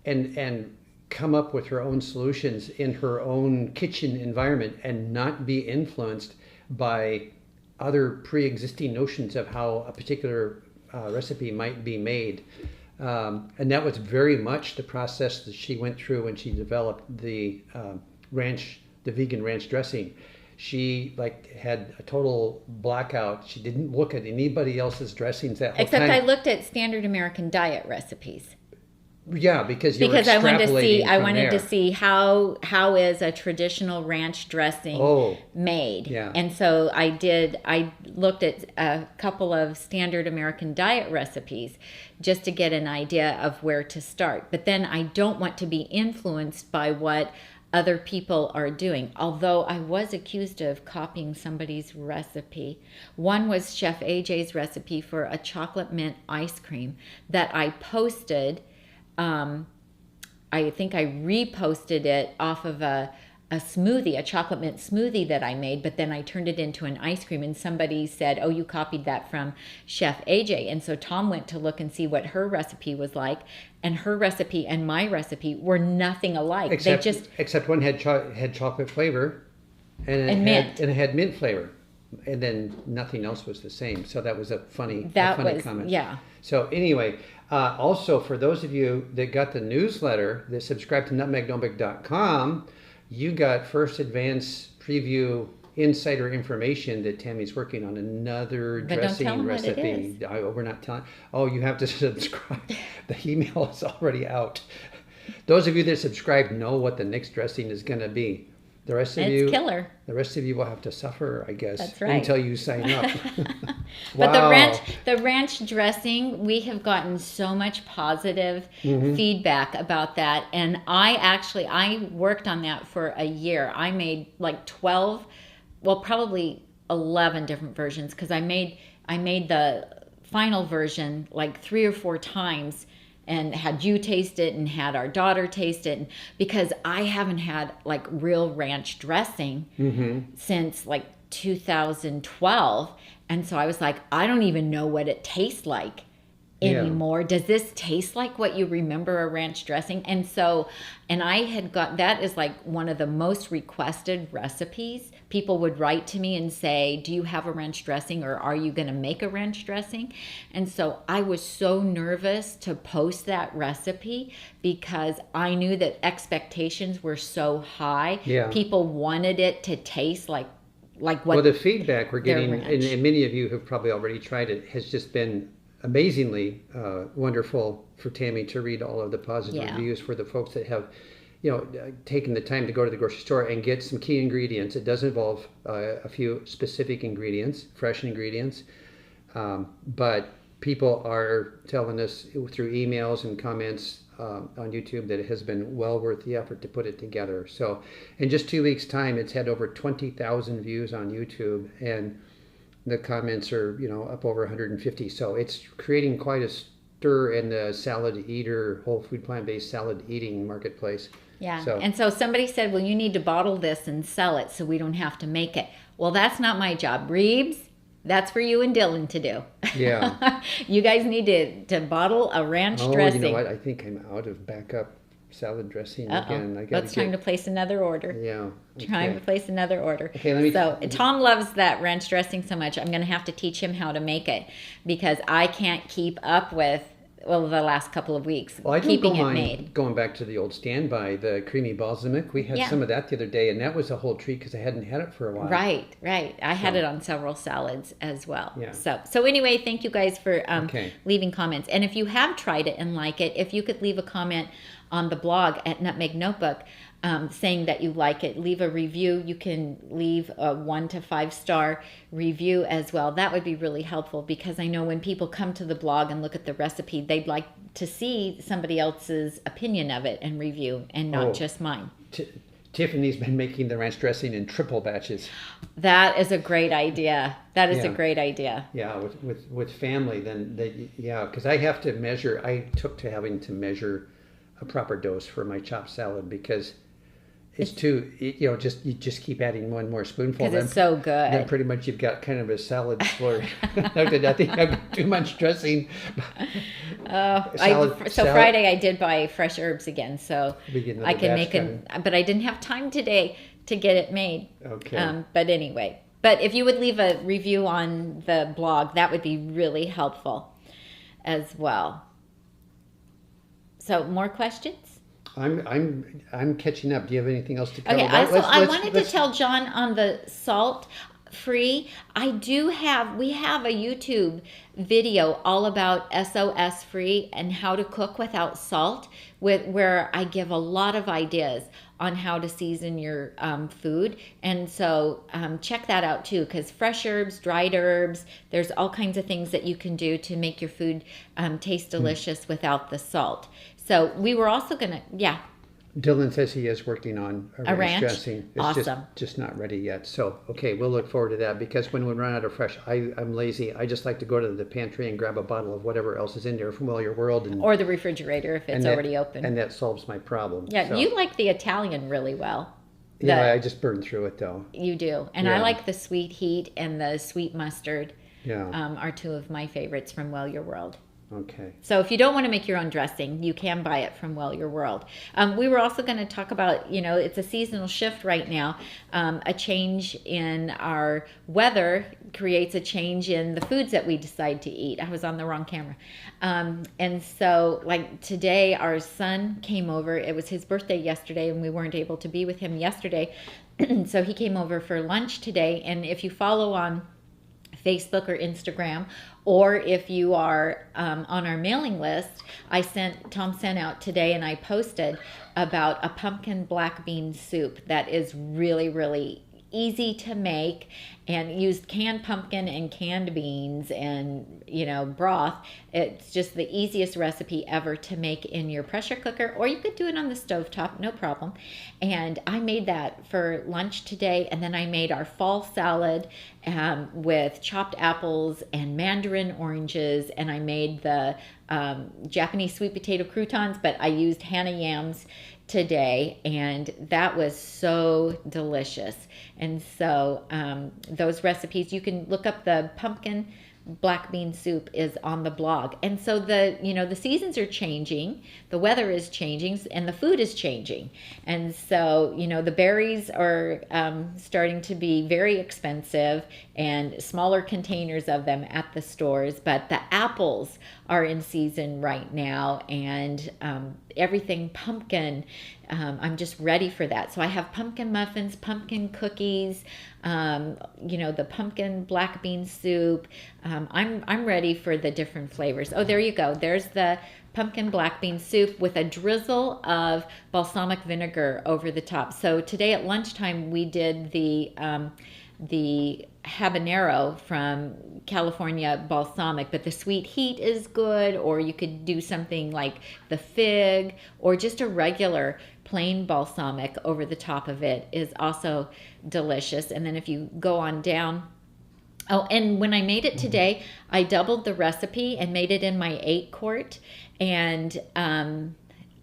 and come up with her own solutions in her own kitchen environment and not be influenced by other pre-existing notions of how a particular recipe might be made. And that was very much the process that she went through when she developed the vegan ranch dressing. She had a total blackout. She didn't look at anybody else's dressings that whole time. Except I looked at standard American diet recipes. Yeah, because I wanted to see how is a traditional ranch dressing made. Yeah. And so I looked at a couple of standard American diet recipes just to get an idea of where to start. But then I don't want to be influenced by what other people are doing. Although I was accused of copying somebody's recipe. One was Chef AJ's recipe for a chocolate mint ice cream that I posted. I think I reposted it off of a smoothie, a chocolate mint smoothie that I made, but then I turned it into an ice cream, and somebody said, "Oh, you copied that from Chef AJ." And so Tom went to look and see what her recipe was like, and her recipe and my recipe were nothing alike. Except one had chocolate flavor and it had mint flavor. And then nothing else was the same. So that was a funny comment. Yeah. So anyway, also for those of you that got the newsletter, that subscribe to nutmegnotebook.com, you got first advance preview insider information that Tami's working on another dressing recipe. We're not telling. Oh, you have to subscribe. The email is already out. Those of you that subscribe know what the next dressing is going to be. The rest of killer. The rest of you will have to suffer, I guess, That's right. until you sign up. But the ranch dressing, we have gotten so much positive feedback about that, and I worked on that for a year. I made like 12, well, probably 11 different versions, because I made the final version like 3 or 4 times. and had you taste it and had our daughter taste it, because I haven't had like real ranch dressing since like 2012. And so I was like, I don't even know what it tastes like anymore. Does this taste like what you remember a ranch dressing? And so, and I had got, that is like one of the most requested recipes. People would write to me and say, do you have a ranch dressing, or are you going to make a ranch dressing? And so I was so nervous to post that recipe because I knew that expectations were so high. People wanted it to taste like what. Well, the feedback we're getting, and many of you have probably already tried it, has just been amazingly wonderful for Tami to read all of the positive reviews for the folks that have, taken the time to go to the grocery store and get some key ingredients. It does involve a few specific ingredients, fresh ingredients, but people are telling us through emails and comments on YouTube that it has been well worth the effort to put it together. So in just 2 weeks' time, it's had over 20,000 views on YouTube, and the comments are, up over 150. So it's creating quite a stir in the salad eater, whole food plant-based salad eating marketplace. Yeah. And so somebody said, well, you need to bottle this and sell it so we don't have to make it. Well, that's not my job. Reeves, that's for you and Dylan to do. Yeah. You guys need to bottle a ranch dressing. You know what? I think I'm out of backup salad dressing again. It's time to place another order. Yeah. Okay. Time to place another order. Okay, Tom loves that ranch dressing so much. I'm going to have to teach him how to make it because I can't keep up with the last couple of weeks keeping it made. Going back to the old standby, the creamy balsamic, we had some of that the other day, and that was a whole treat because I hadn't had it for a while. Right. I had it on several salads as well. Yeah. So anyway, thank you guys for leaving comments. And if you have tried it and like it, if you could leave a comment on the blog at Nutmeg Notebook saying that you like it, leave a review. You can leave a 1 to 5 star review as well. That would be really helpful because I know when people come to the blog and look at the recipe, they'd like to see somebody else's opinion of it and review and not just mine. Tiffany's been making the ranch dressing in triple batches. That is a great idea. That is a great idea. Yeah, with family, then because I have to measure. I took to having to measure a proper dose for my chopped salad because it's too, you just keep adding one more spoonful. Because it's so good. Then pretty much you've got kind of a salad slurry. I think I've got too much dressing. Friday I did buy fresh herbs again, so I can make but I didn't have time today to get it made. Okay. But anyway, if you would leave a review on the blog, that would be really helpful as well. So more questions? I'm catching up. Do you have anything else to cover? Okay, I wanted to tell John on the salt free. We have a YouTube video all about SOS free and how to cook without salt, where I give a lot of ideas on how to season your food. And so check that out too, because fresh herbs, dried herbs, there's all kinds of things that you can do to make your food taste delicious without the salt. So we were also going to, Dylan says he is working on a ranch dressing. It's awesome. just not ready yet. So, okay, we'll look forward to that because when we run out of fresh, I'm lazy. I just like to go to the pantry and grab a bottle of whatever else is in there from Well Your World. Or the refrigerator if it's already open. And that solves my problem. Yeah, so. You like the Italian really well. I just burn through it though. You do. And I like the sweet heat and the sweet mustard. Yeah. Are two of my favorites from Well Your World. Okay. So if you don't want to make your own dressing, you can buy it from Well Your World. We were also going to talk about, it's a seasonal shift right now. A change in our weather creates a change in the foods that we decide to eat. I was on the wrong camera. And so like today, our son came over. It was his birthday yesterday and we weren't able to be with him yesterday. So he came over for lunch today. And if you follow on Facebook or Instagram, or if you are on our mailing list, Tom sent out today and I posted about a pumpkin black bean soup that is really, really easy to make, and used canned pumpkin and canned beans and, you know, broth. It's just the easiest recipe ever to make in your pressure cooker, or you could do it on the stovetop, no problem. And I made that for lunch today, and then I made our fall salad with chopped apples and mandarin oranges, and I made the Japanese sweet potato croutons, but I used Hana yams today, and that was so delicious. And so those recipes, you can look up. The pumpkin black bean soup is on the blog. And so the seasons are changing, the weather is changing, and the food is changing. And so, the berries are starting to be very expensive, and smaller containers of them at the stores, but the apples are in season right now, and everything pumpkin. I'm just ready for that. So I have pumpkin muffins, pumpkin cookies, the pumpkin black bean soup. I'm ready for the different flavors. Oh, there you go. There's the pumpkin black bean soup with a drizzle of balsamic vinegar over the top. So today at lunchtime we did the habanero from California balsamic, but the sweet heat is good, or you could do something like the fig, or just a regular plain balsamic over the top of it is also delicious. And then if you go on down, oh, and when I made it today, I doubled the recipe and made it in my 8-quart, and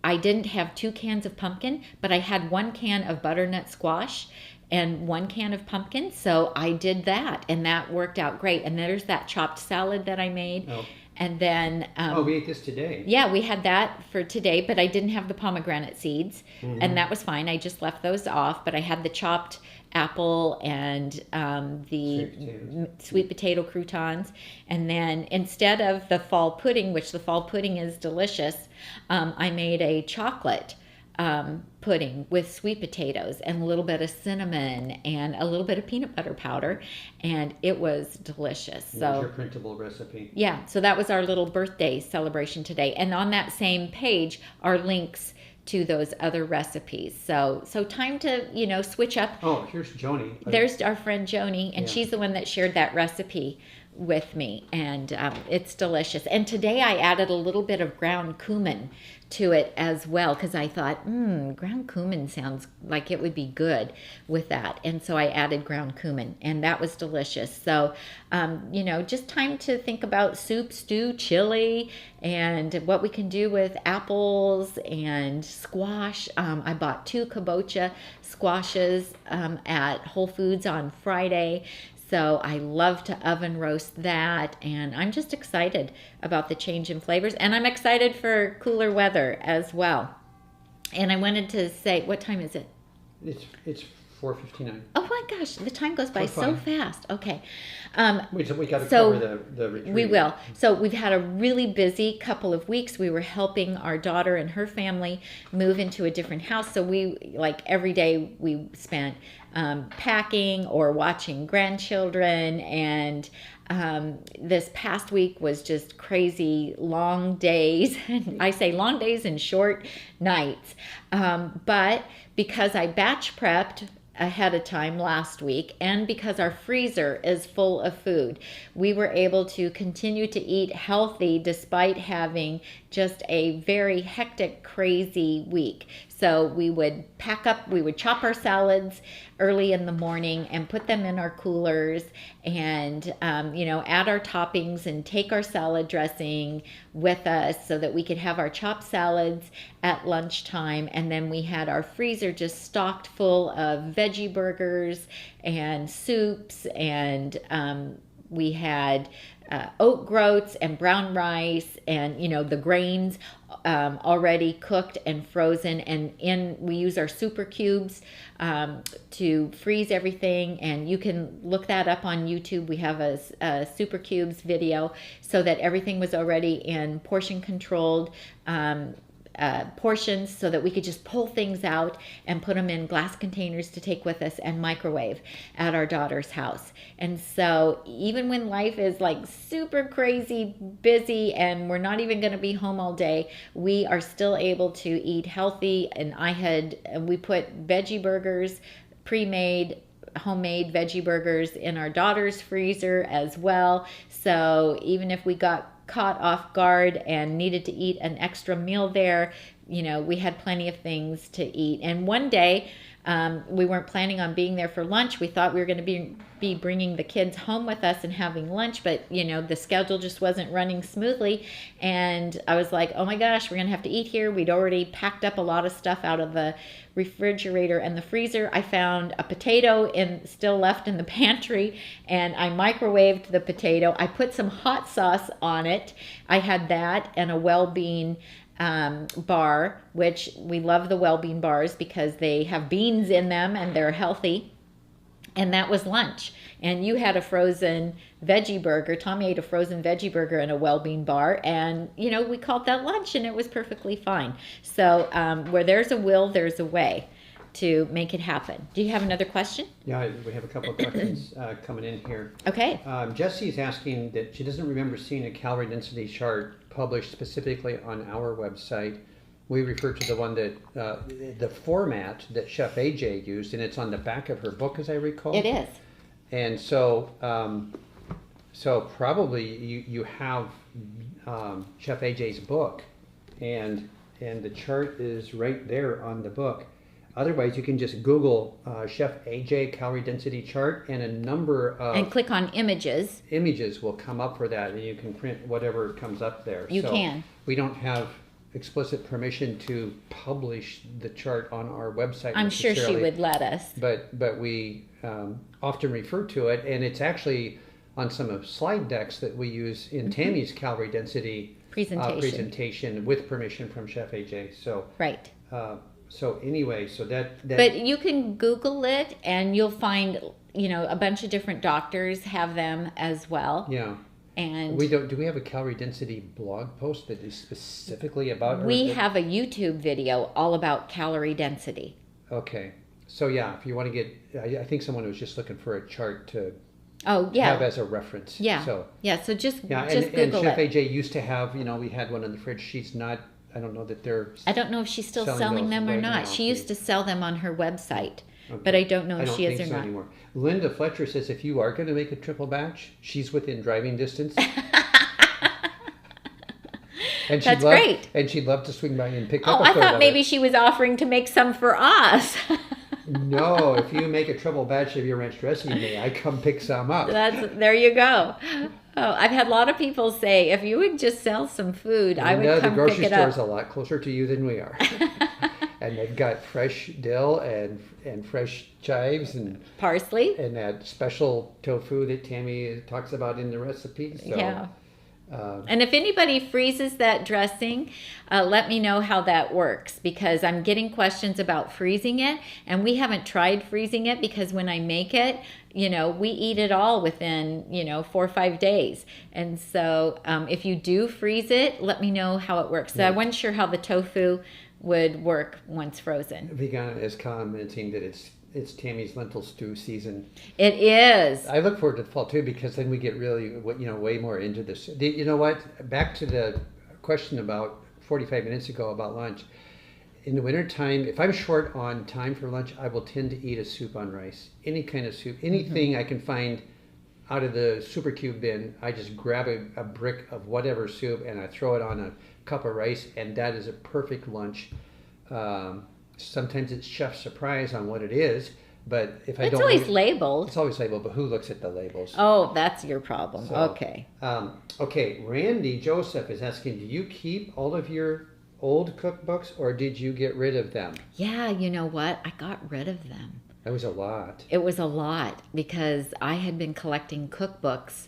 I didn't have 2 cans of pumpkin, but I had 1 can of butternut squash and 1 can of pumpkin. So I did that, and that worked out great. And there's that chopped salad that I made. Oh. And then we ate this today. Yeah, we had that for today, but I didn't have the pomegranate seeds, and that was fine. I just left those off, but I had the chopped apple and the sweet potato croutons. And then instead of the fall pudding, which the fall pudding is delicious, I made a chocolate pudding with sweet potatoes and a little bit of cinnamon and a little bit of peanut butter powder, and it was delicious. So your printable recipe. Yeah, so that was our little birthday celebration today, and on that same page are links to those other recipes. So time to switch up. Oh, here's Joanie. There's our friend Joanie, and she's the one that shared that recipe with me, and it's delicious. And today I added a little bit of ground cumin to it as well, because I thought ground cumin sounds like it would be good with that, and so I added ground cumin, and that was delicious. So just time to think about soup, stew, chili, and what we can do with apples and squash. I bought 2 kabocha squashes at Whole Foods on Friday. So I love to oven roast that, and I'm just excited about the change in flavors, and I'm excited for cooler weather as well. And I wanted to say, what time is it? It's 4:59. Oh my gosh, the time goes by so fast. Okay. We got to cover the retreat. We will. So we've had a really busy couple of weeks. We were helping our daughter and her family move into a different house. So every day we spent packing or watching grandchildren, and this past week was just crazy long days. I say long days and short nights. But because I batch prepped ahead of time last week, and because our freezer is full of food, we were able to continue to eat healthy despite having just a very hectic, crazy week. So we would we would chop our salads early in the morning and put them in our coolers, and add our toppings and take our salad dressing with us so that we could have our chopped salads at lunchtime. And then we had our freezer just stocked full of veggie burgers and soups, and we had oat groats and brown rice, and the grains already cooked and frozen, and we use our super cubes to freeze everything. And you can look that up on YouTube. We have a super cubes video, so that everything was already in portion controlled portions, so that we could just pull things out and put them in glass containers to take with us and microwave at our daughter's house. And so even when life is super crazy busy and we're not even going to be home all day, we are still able to eat healthy. And we put veggie burgers pre-made homemade veggie burgers in our daughter's freezer as well. So even if we got caught off guard and needed to eat an extra meal there, we had plenty of things to eat. And one day, we weren't planning on being there for lunch. We thought we were going to be bringing the kids home with us and having lunch, but the schedule just wasn't running smoothly. And I was like, oh my gosh, we're going to have to eat here. We'd already packed up a lot of stuff out of the refrigerator and the freezer. I found a potato still left in the pantry, and I microwaved the potato. I put some hot sauce on it. I had that and a well-being bar, which we love the well-being bars because they have beans in them and they're healthy. And that was lunch. And you had a frozen veggie burger. Tami ate a frozen veggie burger and a well-being bar. And, we called that lunch, and it was perfectly fine. So where there's a will, there's a way to make it happen. Do you have another question? Yeah, we have a couple of questions coming in here. Okay. Jesse's asking that she doesn't remember seeing a calorie density chart published specifically on our website. We refer to the one that, the format that Chef AJ used, and it's on the back of her book, as I recall. It is. And so, probably you have Chef AJ's book, and the chart is right there on the book. Otherwise, you can just Google Chef AJ calorie density chart, and a number of... And click on images. Images will come up for that, and you can print whatever comes up there. You can. We don't have explicit permission to publish the chart on our website. I'm sure she would let us. But we often refer to it, and it's actually on some of slide decks that we use in Tami's calorie density presentation with permission from Chef AJ. So right. So anyway, so that. But you can Google it, and you'll find a bunch of different doctors have them as well. Yeah. And do we have a calorie density blog post that is specifically about? We have a YouTube video all about calorie density. Okay. So yeah, if you want to get, I think someone was just looking for a chart to have as a reference. Yeah. So just Google it. And Chef AJ used to have, we had one in the fridge. She's not, I don't know that they're. I don't know if she's still selling them or right not. now. She used to sell them on her website. Okay. But I don't know if she is or not. Anymore. Linda Fletcher says if you are going to make a triple batch, she's within driving distance. And That's great. And she'd love to swing by and pick up a I third thought maybe of it. she was offering to make some for us. No, if you make a triple batch of your ranch dressing, may I come pick some up? There you go. Oh, I've had a lot of people say, if you would just sell some food, I would come pick it up. The grocery store is a lot closer to you than we are. And they've got fresh dill and fresh chives and parsley and that special tofu that Tami talks about in the recipe. So, yeah. And if anybody freezes that dressing, let me know how that works, because I'm getting questions about freezing it, and we haven't tried freezing it because when I make it, we eat it all within 4 or 5 days. And so if you do freeze it, let me know how it works. So I wasn't sure how the tofu would work once frozen. Vegana is commenting that it's Tami's lentil stew season. It is. I look forward to the fall too, because then we get really way more into this. You know what? Back to the question about 45 minutes ago about lunch. In the wintertime, if I'm short on time for lunch, I will tend to eat a soup on rice. Any kind of soup. Anything I can find out of the super cube bin, I just grab a brick of whatever soup and I throw it on a cup of rice, and that is a perfect lunch. Sometimes it's chef's surprise on what it is, but if I don't... It's always labeled. It's always labeled, but who looks at the labels? Oh, that's your problem. So, okay. Okay, Randy Joseph is asking, do you keep all of your old cookbooks, or did you get rid of them? Yeah, you know what? I got rid of them. That was a lot. It was a lot, because I had been collecting cookbooks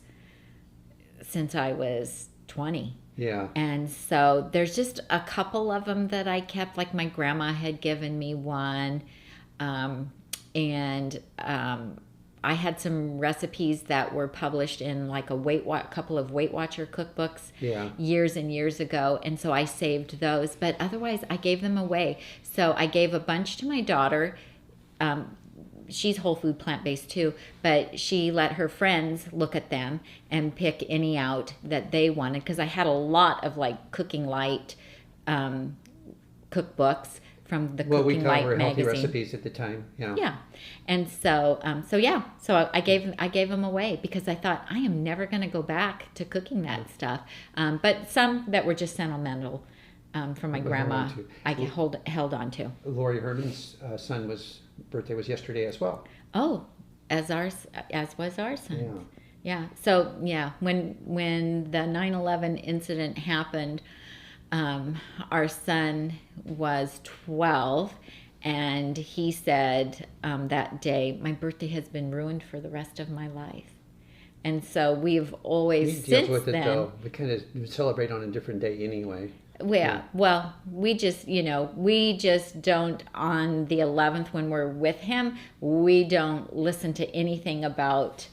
since I was 20. Yeah. And so there's just a couple of them that I kept, like my grandma had given me one. And I had some recipes that were published in like a couple of Weight Watcher cookbooks years and years ago. And so I saved those, but otherwise I gave them away. So I gave a bunch to my daughter. She's whole food plant-based too, but she let her friends look at them and pick any out that they wanted, because I had a lot of like cooking light cookbooks from the Well, we Cooking taught Light her healthy magazine. recipes at the time. Yeah. Yeah, and so I gave them away because I thought I am never going to go back to cooking that stuff. But some that were just sentimental from my grandma, I held on to. Lori Herman's birthday was yesterday as well. Oh, as was our son. Yeah. Yeah. So yeah, when the 9/11 incident happened, our son was 12, and he said that day, "My birthday has been ruined for the rest of my life." And so we've always He deals since with it then. though. We kind of celebrate on a different day anyway. Well, we just don't, on the 11th when we're with him, we don't listen to anything about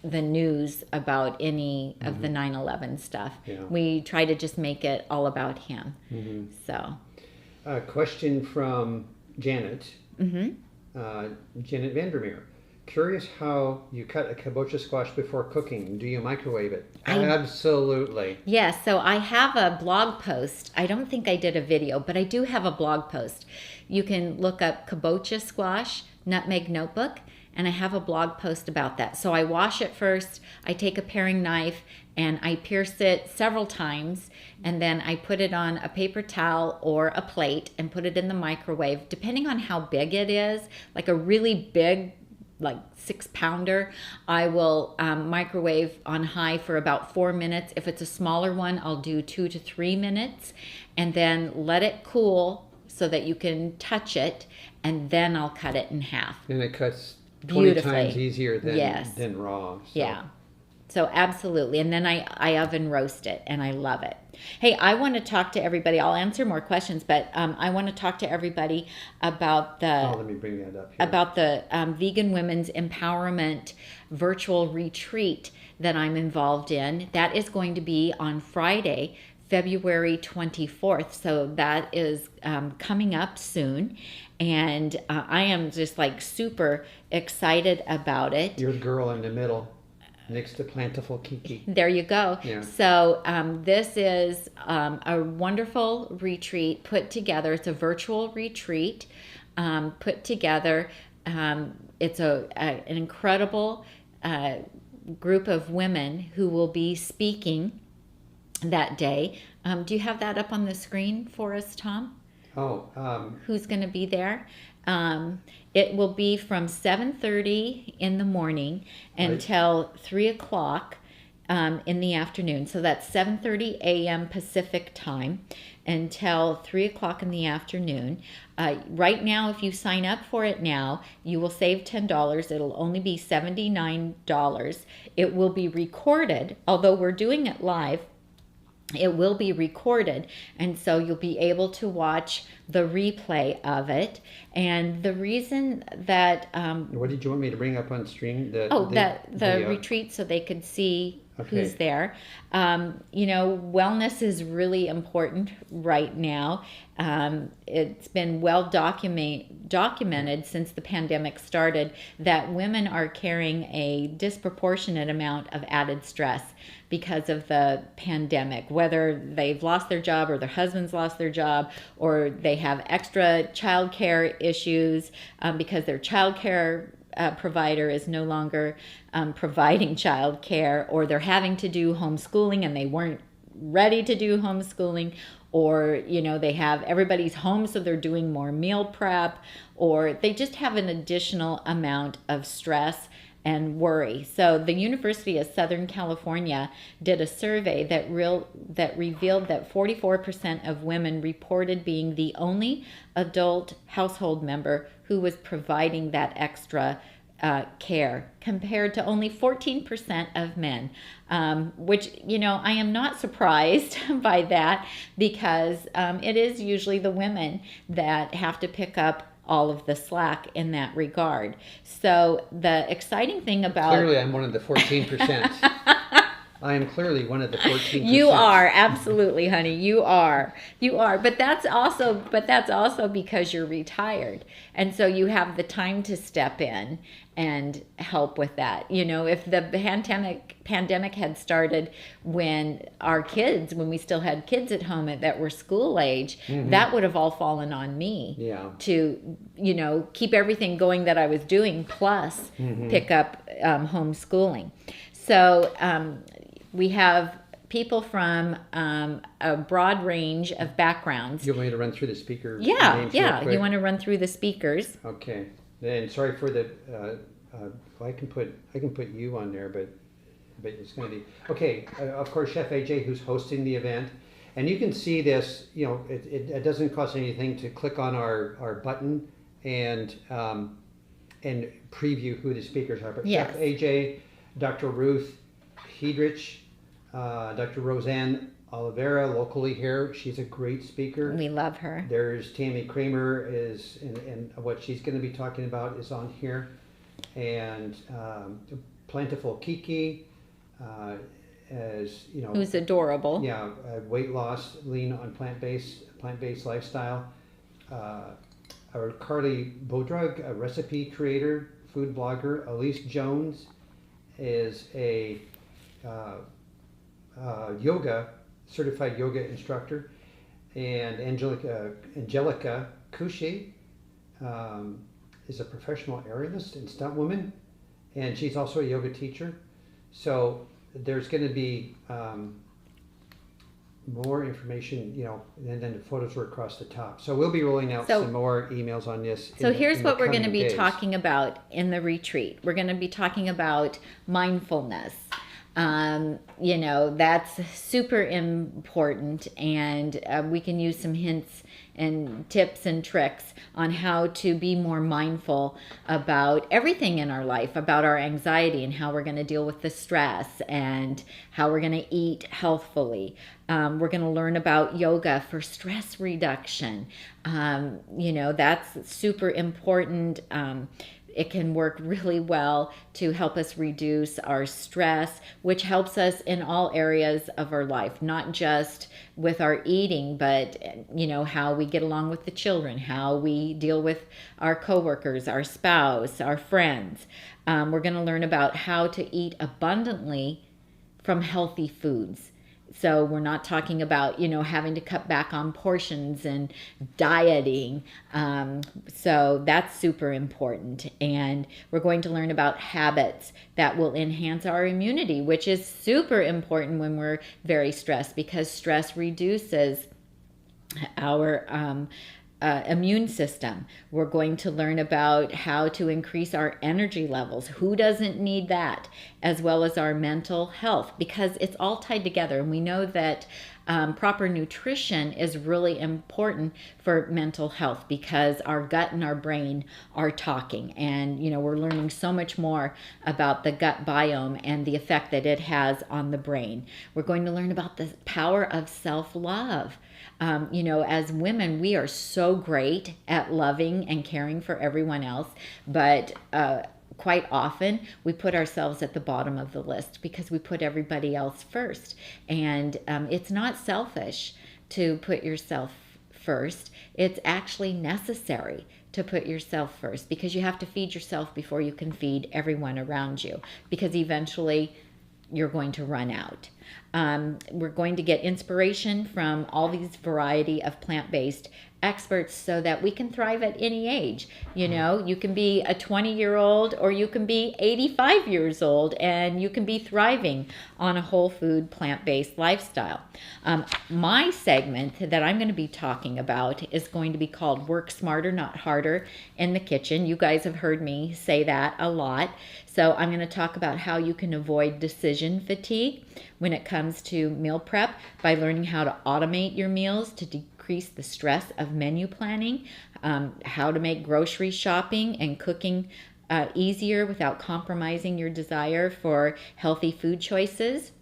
the news about any of the 9/11 stuff. Yeah. We try to just make it all about him. Mm-hmm. So. A question from Janet. Janet Vandermeer. Curious how you cut a kabocha squash before cooking. Do you microwave it? Absolutely. Yes, so I have a blog post. I don't think I did a video, but I do have a blog post. You can look up kabocha squash, Nutmeg Notebook, and I have a blog post about that. So I wash it first, I take a paring knife, and I pierce it several times, and then I put it on a paper towel or a plate and put it in the microwave, depending on how big it is. Like a really big, like 6-pounder, I will microwave on high for about 4 minutes. If it's a smaller one, I'll do 2 to 3 minutes, and then let it cool so that you can touch it, and then I'll cut it in half. And it cuts 20 times easier than raw. So. Yeah. So absolutely. And then I oven roast it, and I love it. Hey, I want to talk to everybody. I'll answer more questions, but I want to talk to everybody about let me bring that up here. About the Vegan Women's Empowerment virtual retreat that I'm involved in. That is going to be on Friday, February 24th. So that is coming up soon. And I am just like super excited about it. You're the girl in the middle. Next to Plentiful Kiki. There you go. Yeah. So this is a wonderful retreat put together. It's a virtual retreat put together. It's an incredible group of women who will be speaking that day. Do you have that up on the screen for us, Tom? Who's going to be there? It will be from 7:30 in the morning until 3 o'clock in the afternoon. So that's 7:30 a.m. Pacific time until 3 o'clock in the afternoon. Right now, if you sign up for it now, you will save $10. It'll only be $79. It will be recorded, although we're doing it live. It will be recorded, and so you'll be able to watch the replay of it. And the reason that what did you want me to bring up on stream? The retreat, so they could see who's there. Wellness is really important right now. It's been well documented since the pandemic started that women are carrying a disproportionate amount of added stress because of the pandemic, whether they've lost their job or their husband's lost their job, or they have extra childcare issues because their childcare provider is no longer providing childcare, or they're having to do homeschooling and they weren't ready to do homeschooling, or they have everybody's home so they're doing more meal prep, or they just have an additional amount of stress and worry. So the University of Southern California did a survey that revealed that 44% of women reported being the only adult household member who was providing that extra care, compared to only 14% of men, which, I am not surprised by that, because it is usually the women that have to pick up all of the slack in that regard. So the exciting thing about... Clearly, I'm one of the 14%. I am clearly one of the 14%. You are, absolutely, honey. You are. But that's also because you're retired. And so you have the time to step in and help with that. If the pandemic had started when we still had kids at home that were school age, that would have all fallen on me to, keep everything going that I was doing, plus pick up homeschooling. So we have people from a broad range of backgrounds. You want me to run through the speaker names Yeah. real quick? You want to run through the speakers? Okay. And sorry for the. I can put you on there, but it's going to be okay. Of course, Chef AJ, who's hosting the event, and you can see this. It doesn't cost anything to click on our button and preview who the speakers are. But Yes. Chef AJ, Dr. Ruth Hedrich, Dr. Rosanne Olivera, locally here. She's a great speaker. We love her. There's Tami Kramer and what she's going to be talking about is on here. And Plentiful Kiki, who's adorable. Yeah, weight loss, lean on plant-based lifestyle. Our Carly Bodrug, a recipe creator, food blogger. Elise Jones is a certified yoga instructor, and Angelica Couchet is a professional aerialist and stunt woman, and she's also a yoga teacher. So there's going to be more information, and then the photos are across the top. So we'll be rolling out some more emails on this. So here's what we're going to be talking about in the retreat. We're going to be talking about mindfulness. That's super important, and we can use some hints and tips and tricks on how to be more mindful about everything in our life, about our anxiety and how we're going to deal with the stress and how we're going to eat healthfully. We're going to learn about yoga for stress reduction. That's super important. It can work really well to help us reduce our stress, which helps us in all areas of our life, not just with our eating, but how we get along with the children, how we deal with our coworkers, our spouse, our friends. We're going to learn about how to eat abundantly from healthy foods. So we're not talking about, having to cut back on portions and dieting. So that's super important. And we're going to learn about habits that will enhance our immunity, which is super important when we're very stressed, because stress reduces our immune system. We're going to learn about how to increase our energy levels. Who doesn't need that? As well as our mental health, because it's all tied together. And we know that proper nutrition is really important for mental health, because our gut and our brain are talking. And, we're learning so much more about the gut biome and the effect that it has on the brain. We're going to learn about the power of self-love. As women, we are so great at loving and caring for everyone else, but quite often we put ourselves at the bottom of the list because we put everybody else first. And it's not selfish to put yourself first. It's actually necessary to put yourself first, because you have to feed yourself before you can feed everyone around you, because eventually you're going to run out. We're going to get inspiration from all these variety of plant-based experts so that we can thrive at any age. You can be a 20-year-old or you can be 85 years old, and you can be thriving on a whole food plant-based lifestyle. My segment that I'm going to be talking about is going to be called Work Smarter, Not Harder in the Kitchen. You guys have heard me say that a lot. So I'm going to talk about how you can avoid decision fatigue when it comes to meal prep by learning how to automate your meals to decrease the stress of menu planning, how to make grocery shopping and cooking easier without compromising your desire for healthy food choices.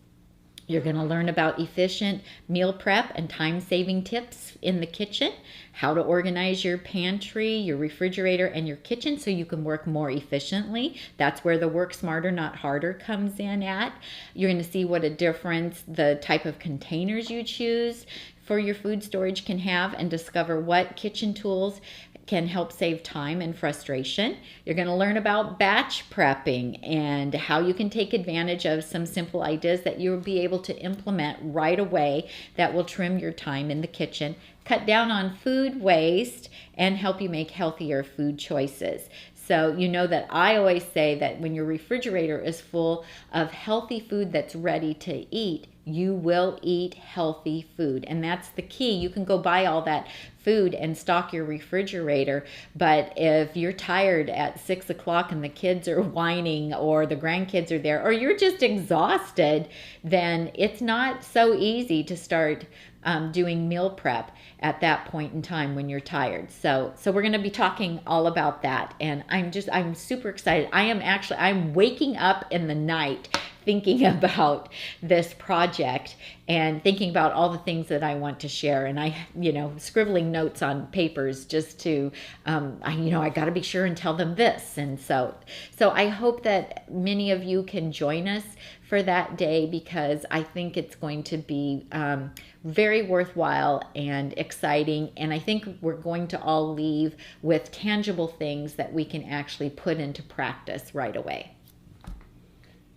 You're going to learn about efficient meal prep and time-saving tips in the kitchen, how to organize your pantry, your refrigerator, and your kitchen so you can work more efficiently. That's where the Work Smarter, Not Harder comes in at. You're going to see what a difference the type of containers you choose for your food storage can have, and discover what kitchen tools can help save time and frustration. You're going to learn about batch prepping and how you can take advantage of some simple ideas that you'll be able to implement right away that will trim your time in the kitchen, cut down on food waste, and help you make healthier food choices. So you know that I always say that when your refrigerator is full of healthy food that's ready to eat, you will eat healthy food. And that's the key. You can go buy all that food and stock your refrigerator, but if you're tired at 6 o'clock and the kids are whining or the grandkids are there, or you're just exhausted, then it's not so easy to start doing meal prep at that point in time when you're tired. So we're going to be talking all about that. And I'm super excited. I'm waking up in the night thinking about this project and thinking about all the things that I want to share. And I, scribbling notes on papers just to, I got to be sure and tell them this. And so I hope that many of you can join us for that day, because I think it's going to be very worthwhile and exciting. And I think we're going to all leave with tangible things that we can actually put into practice right away.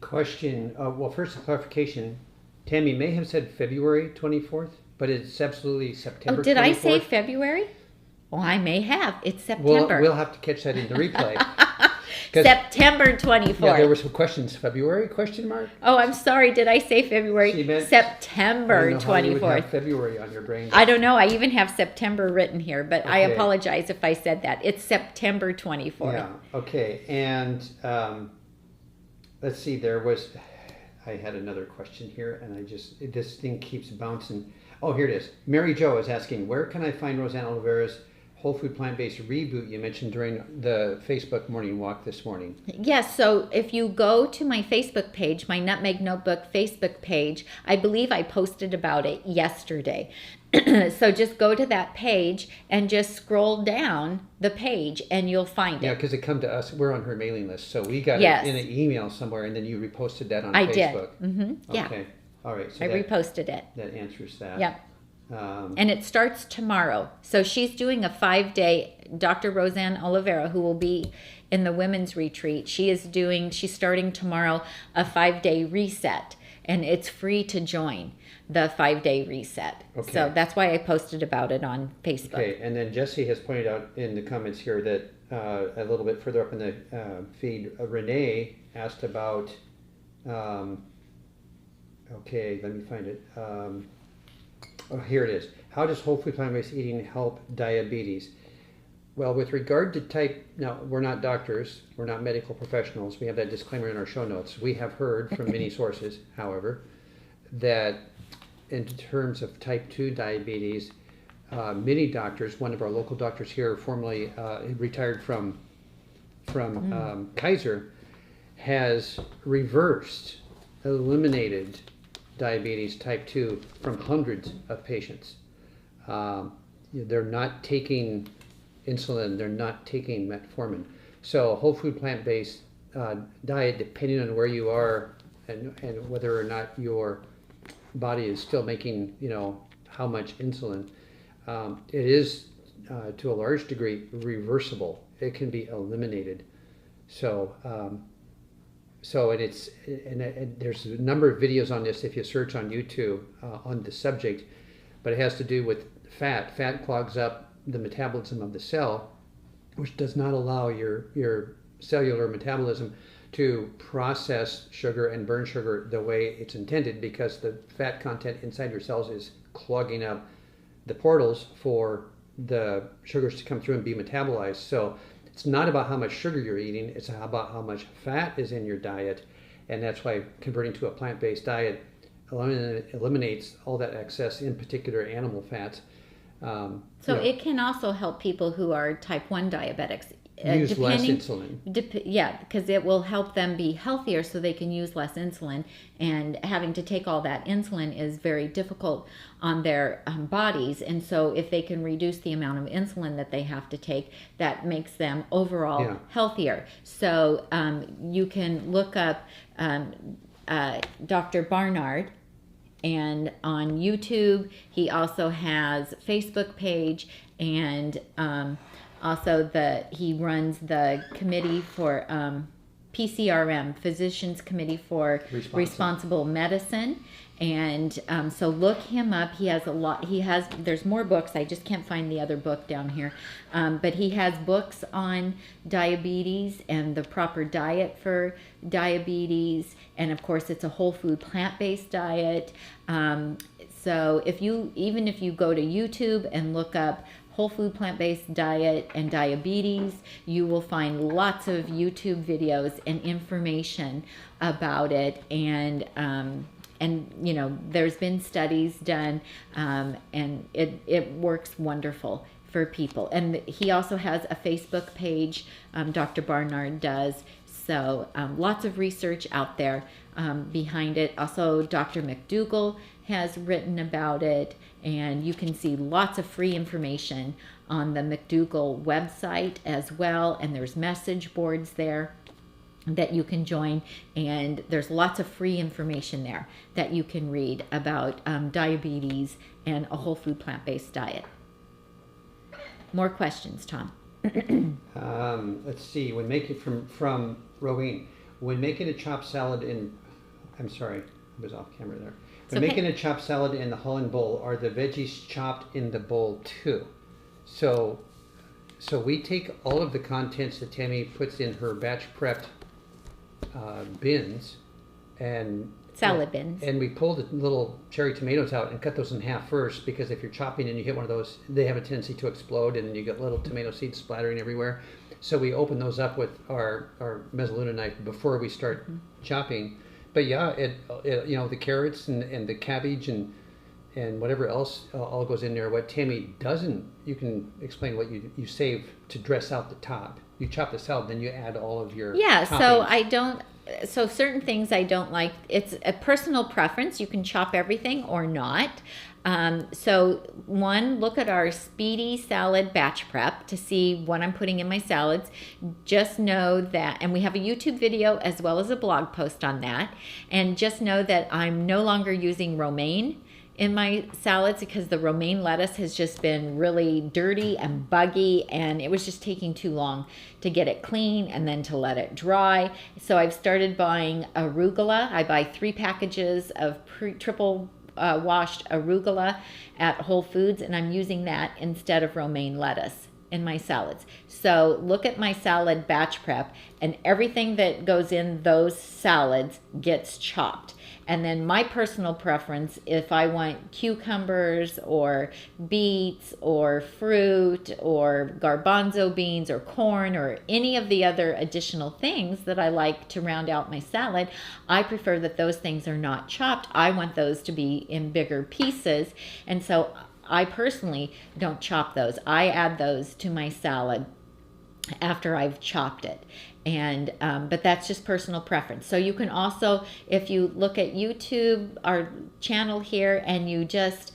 Question, well, first a clarification. Tami may have said February 24th, but it's absolutely September 24th. Oh, did I say February? Well, I may have. It's September. We'll have to catch that in the replay. September 24th. Yeah, there were some questions. February, question mark? Oh, I'm sorry. Did I say February? She meant September 24th. How you would have February on your brain. I don't know. I even have September written here, but I Okay. apologize if I said that. It's September 24th. Yeah, okay. And let's see, I had another question here, and this thing keeps bouncing. Oh, here it is. Mary Jo is asking, where can I find Rosanne Olivera's Whole Food Plant-Based Reboot you mentioned during the Facebook morning walk this morning? Yes, so if you go to my Facebook page, my Nutmeg Notebook Facebook page, I believe I posted about it yesterday. So just go to that page and just scroll down the page and you'll find it. Yeah, because it come to us. We're on her mailing list, so we got Yes. it in an email somewhere, and then you reposted that on I Facebook. did. Mm-hmm. Yeah, Okay, all right. So I that, reposted it. that answers that. Yep. Um, And it starts tomorrow. So she's doing a 5-day, Dr. Rosanne Olivera, who will be in the women's retreat. She's starting tomorrow a 5-day reset, and it's free to join the 5-day reset. Okay. So that's why I posted about it on Facebook. Okay, and then Jesse has pointed out in the comments here that a little bit further up in the feed, Renee asked about, okay, let me find it. Oh, here it is. How does whole food plant-based eating help diabetes? Well, with regard to now, we're not doctors, we're not medical professionals. We have that disclaimer in our show notes. We have heard from many sources, however, that in terms of type 2 diabetes, many doctors, one of our local doctors here, formerly retired from Kaiser, has eliminated diabetes type 2 from hundreds of patients. They're not taking insulin, they're not taking metformin. So whole food plant-based diet, depending on where you are and whether or not your body is still making, how much insulin, it is to a large degree reversible. It can be eliminated. So there's a number of videos on this if you search on YouTube on the subject, but it has to do with fat. Fat clogs up the metabolism of the cell, which does not allow your cellular metabolism to process sugar and burn sugar the way it's intended, because the fat content inside your cells is clogging up the portals for the sugars to come through and be metabolized. So it's not about how much sugar you're eating, it's about how much fat is in your diet, and that's why converting to a plant-based diet eliminates all that excess, in particular animal fats. It can also help people who are type 1 diabetics. Use less insulin. Because it will help them be healthier so they can use less insulin, and having to take all that insulin is very difficult on their bodies, and so if they can reduce the amount of insulin that they have to take, that makes them overall healthier. So you can look up Dr. Barnard, and on YouTube he also has Facebook page, and Also, he runs the committee for PCRM, Physicians Committee for Responsible Medicine. And so look him up. He has a lot. There's more books. I just can't find the other book down here. But he has books on diabetes and the proper diet for diabetes. And of course, it's a whole food plant-based diet. So if you go to YouTube and look up whole food plant-based diet and diabetes, you will find lots of YouTube videos and information about it. And there's been studies done, and it works wonderful for people. And he also has a Facebook page, Dr. Barnard does. So lots of research out there behind it. Also, Dr. McDougall has written about it, and you can see lots of free information on the McDougall website as well. And there's message boards there that you can join, and there's lots of free information there that you can read about diabetes and a whole food plant-based diet. More questions, Tom? Let's see. When making from Rowan, when making a chopped salad I'm sorry, I was off camera there. When making a chopped salad in the Holland bowl, are the veggies chopped in the bowl too? So we take all of the contents that Tami puts in her batch prepped bins and salad bins, and we pull the little cherry tomatoes out and cut those in half first, because if you're chopping and you hit one of those, they have a tendency to explode and you get little tomato seeds splattering everywhere. So we open those up with our mezzaluna knife before we start chopping. But yeah, the carrots and the cabbage and whatever else all goes in there. What Tami doesn't, you can explain what you save to dress out the top. You chop the salad, then you add all of your toppings. So certain things I don't like. It's a personal preference. You can chop everything or not. Look at our speedy salad batch prep to see what I'm putting in my salads. Just know that, and we have a YouTube video as well as a blog post on that. And just know that I'm no longer using romaine in my salads, because the romaine lettuce has just been really dirty and buggy, and it was just taking too long to get it clean and then to let it dry. So I've started buying arugula. I buy 3 packages of triple washed arugula at Whole Foods, and I'm using that instead of romaine lettuce in my salads. So look at my salad batch prep, and everything that goes in those salads gets chopped. And then my personal preference, if I want cucumbers or beets or fruit or garbanzo beans or corn or any of the other additional things that I like to round out my salad, I prefer that those things are not chopped. I want those to be in bigger pieces. And so I personally don't chop those. I add those to my salad after I've chopped it. And but that's just personal preference. So you can also, if you look at YouTube, our channel here, and you just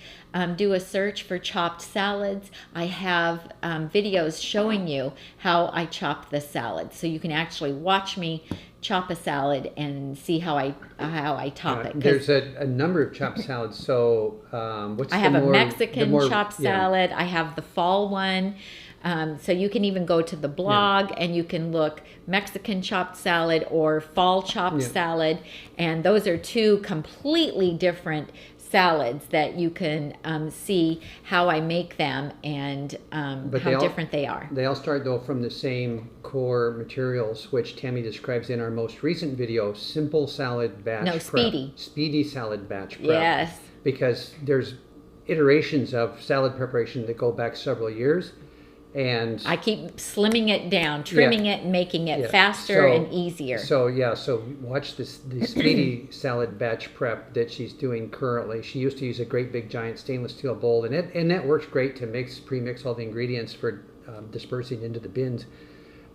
do a search for chopped salads, I have videos showing you how I chop the salad. So you can actually watch me chop a salad and see how I top it. There's a number of chopped salads. So I have a Mexican chopped salad. I have the fall one. So you can even go to the blog and you can look Mexican chopped salad or fall chopped salad. And those are 2 completely different salads that you can see how I make them and how different they are. They all start though from the same core materials, which Tami describes in our most recent video, simple salad batch prep. Speedy salad batch prep. Yes. Because there's iterations of salad preparation that go back several years. And I keep slimming it down, trimming it, and making it faster and easier. So watch the speedy salad batch prep that she's doing currently. She used to use a great big giant stainless steel bowl, and that works great to pre-mix all the ingredients for dispersing into the bins.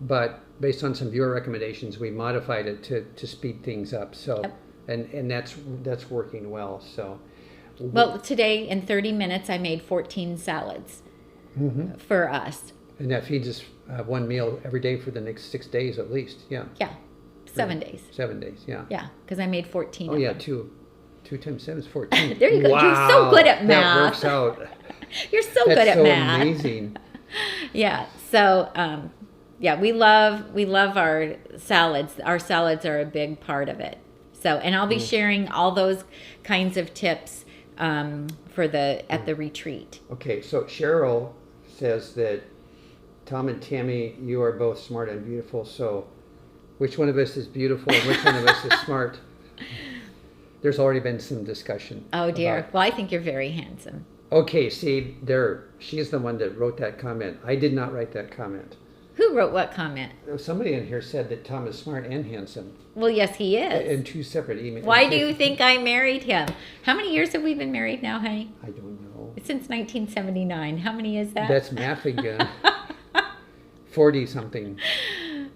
But based on some viewer recommendations, we modified it to speed things up. So and that's working well. So today in 30 minutes I made 14 salads. For us. And that feeds us 1 meal every day for the next 6 days at least. Yeah. 7 days. 7 days, yeah. Yeah, because I made 14. Oh, yeah, 2 times 7 is 14. There you go. Wow. You're so good at math. That works out. You're so good at math. That's so amazing. Yeah. So, yeah, we love our salads. Our salads are a big part of it. So, and I'll be sharing all those kinds of tips at the retreat. Okay, so Cheryl says that Tom and Tami, you are both smart and beautiful. So, which one of us is beautiful and which one of us is smart? There's already been some discussion. Oh dear. Well, I think you're very handsome. Okay, see, she's the one that wrote that comment. I did not write that comment. Who wrote what comment? Somebody in here said that Tom is smart and handsome. Well, yes, he is. In two separate emails. Why do you think I married him? How many years have we been married now, honey? I don't know. Since 1979. How many is that? That's math again. 40-something.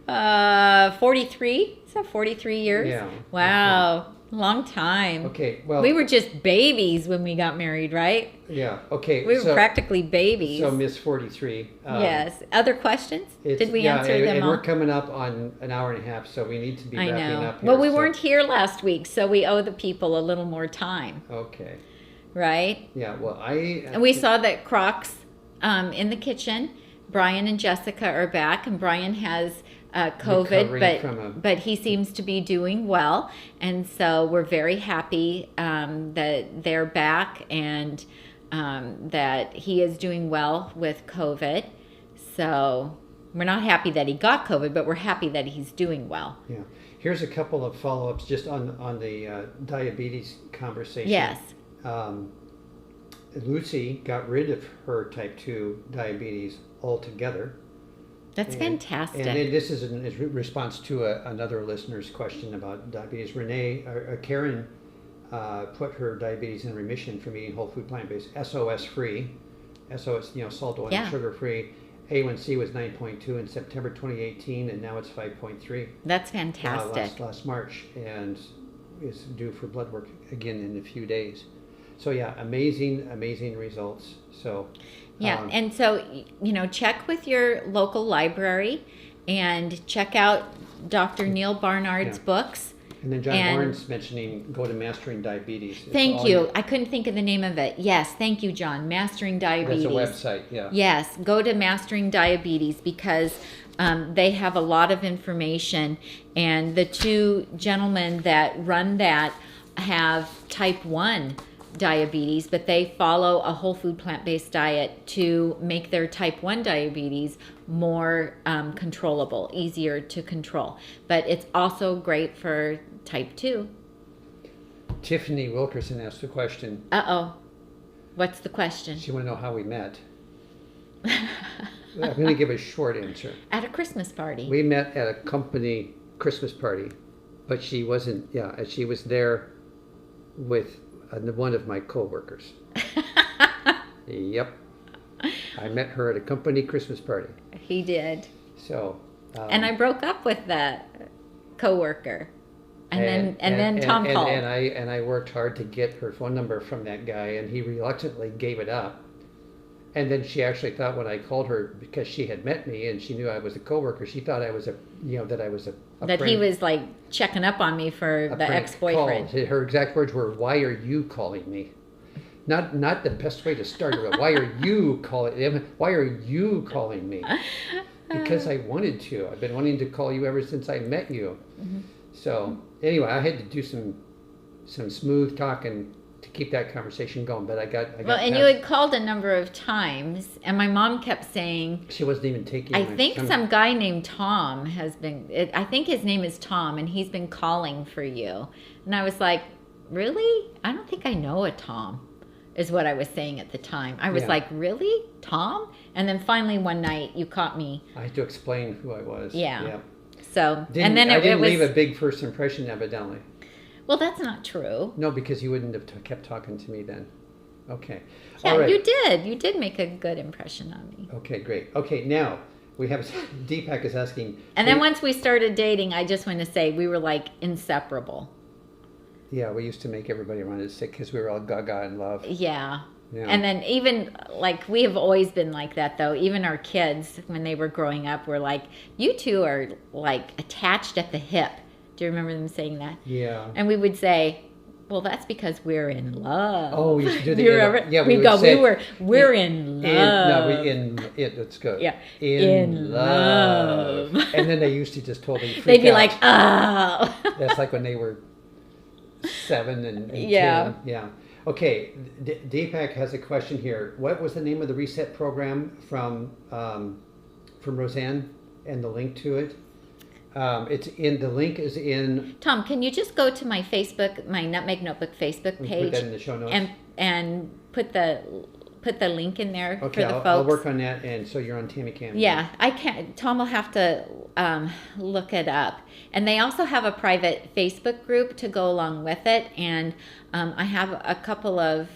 43? Is that 43 years? Yeah. Wow. Okay. Long time. Okay, well... We were just babies when we got married, right? Yeah, okay. We were practically babies. So Miss 43. Yes. Other questions? Did we answer them and all? we're coming up on an hour and a half, so we need to be wrapping up here. Well, we weren't here last week, so we owe the people a little more time. Okay. Right? Yeah, well, And we saw that Croc's in the kitchen. Brian and Jessica are back, and Brian has... COVID, but he seems to be doing well, and so we're very happy that they're back and that he is doing well with COVID. So we're not happy that he got COVID, but we're happy that he's doing well. Yeah. Here's a couple of follow-ups just on the diabetes conversation. Yes. Lucy got rid of her type 2 diabetes altogether. That's fantastic. And this is in response to another listener's question about diabetes. Karen put her diabetes in remission from eating whole food plant-based, SOS free. SOS, salt, oil, and sugar free. A1C was 9.2 in September 2018, and now it's 5.3. That's fantastic. Last March, and is due for blood work again in a few days. So yeah, amazing results. So yeah, and so check with your local library and check out Dr. Neil Barnard's books. And then John Barnes mentioning go to Mastering Diabetes. Thank you. I couldn't think of the name of it. Yes, thank you, John. Mastering Diabetes. That's a website, yeah. Yes, go to Mastering Diabetes because they have a lot of information. And the two gentlemen that run that have type 1 diabetes, but they follow a whole food plant-based diet to make their type 1 diabetes more controllable, easier to control. But it's also great for type 2. Tiffany Wilkerson asked a question. Uh-oh. What's the question? She wants to know how we met. I'm going to give a short answer. At a Christmas party. We met at a company Christmas party, but she wasn't, she was there with one of my co-workers. Yep. I met her at a company Christmas party. He did. So. And I broke up with that co-worker. And then Tom called. And I worked hard to get her phone number from that guy, and he reluctantly gave it up. And then she actually thought when I called her, because she had met me and she knew I was a coworker, she thought I was that I was a that prank, he was like checking up on me for the ex-boyfriend. Call. Her exact words were, "Why are you calling me?" Not the best way to start it. Why are you calling? Why are you calling me? Because I wanted to. I've been wanting to call you ever since I met you. Mm-hmm. So anyway, I had to do some smooth talking to keep that conversation going, but I got well, and you had called a number of times, and my mom kept saying she wasn't even taking. I think some guy named Tom has been. I think his name is Tom, and he's been calling for you. And I was like, really? I don't think I know a Tom. Is what I was saying at the time. I was like, really, Tom? And then finally one night you caught me. I had to explain who I was. Yeah. So I didn't leave a big first impression, evidently. Well, that's not true. No, because you wouldn't have kept talking to me then. Okay. Yeah, all right. You did. You did make a good impression on me. Okay, great. Okay, now we have Deepak is asking. And then once we started dating, I just want to say we were like inseparable. Yeah, we used to make everybody around us sick because we were all gaga in love. Yeah. And then even like we have always been like that though. Even our kids, when they were growing up, were like, you two are like attached at the hip. Do you remember them saying that? Yeah. And we would say, Well, that's because we're in love. Oh, we used to do the Do you remember? yeah, we would go. say, We're in love. No, let's go. Yeah, In love. And then they used to just totally freak They'd be out. like, oh. That's like when they were 7 and 10. Yeah. Okay, Deepak has a question here. What was the name of the reset program from Rosanne and the link to it? The link is in. Tom, can you just go to my Facebook, my Nutmeg Notebook Facebook page, put that in the show notes, and put the link in there okay, for the folks. I'll work on that, and so you're on Tami Cam. Yeah, I can't. Tom will have to look it up, and they also have a private Facebook group to go along with it, and I have a couple of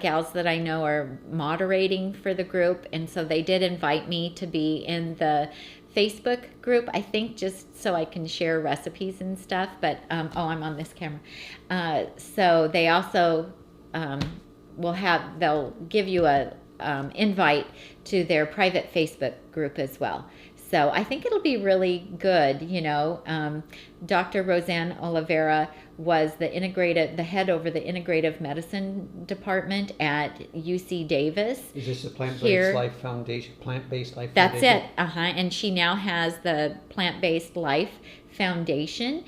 gals that I know are moderating for the group, and so they did invite me to be in the Facebook group, I think, just so I can share recipes and stuff. But I'm on this camera. So they also they'll give you a invite to their private Facebook group as well. So I think it'll be really good. Dr. Rosanne Olivera was the head over the integrative medicine department at UC Davis. Is this the Plant-Based Life Foundation? That's it. And she now has the Plant-Based Life Foundation.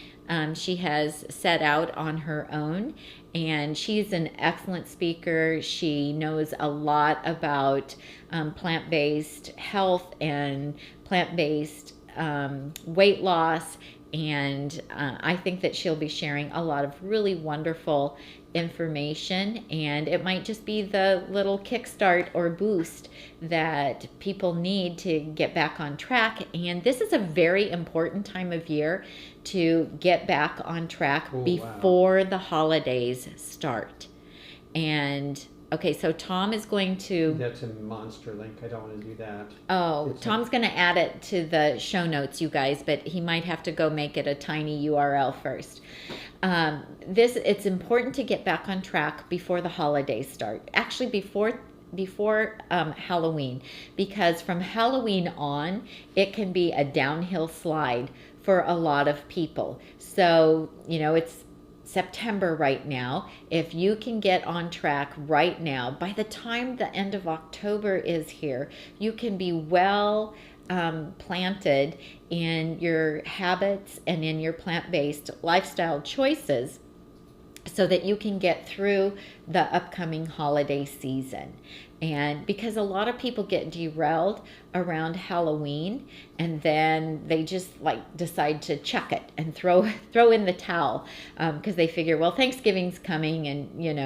She has set out on her own, and she's an excellent speaker. She knows a lot about plant-based health and plant-based weight loss, and I think that she'll be sharing a lot of really wonderful information, and it might just be the little kickstart or boost that people need to get back on track. And this is a very important time of year to get back on track before the holidays start. And okay, so Tom is going to... That's a monster link. I don't want to do that. Oh, Tom's going to add it to the show notes, you guys, but he might have to go make it a tiny URL first. It's important to get back on track before the holidays start. Actually, before Halloween, because from Halloween on, it can be a downhill slide for a lot of people. So, it's September right now. If you can get on track right now, by the time the end of October is here, you can be well planted in your habits and in your plant-based lifestyle choices, so that you can get through the upcoming holiday season. And because a lot of people get derailed around Halloween, and then they just decide to chuck it and throw in the towel, because they figure, well, Thanksgiving's coming, and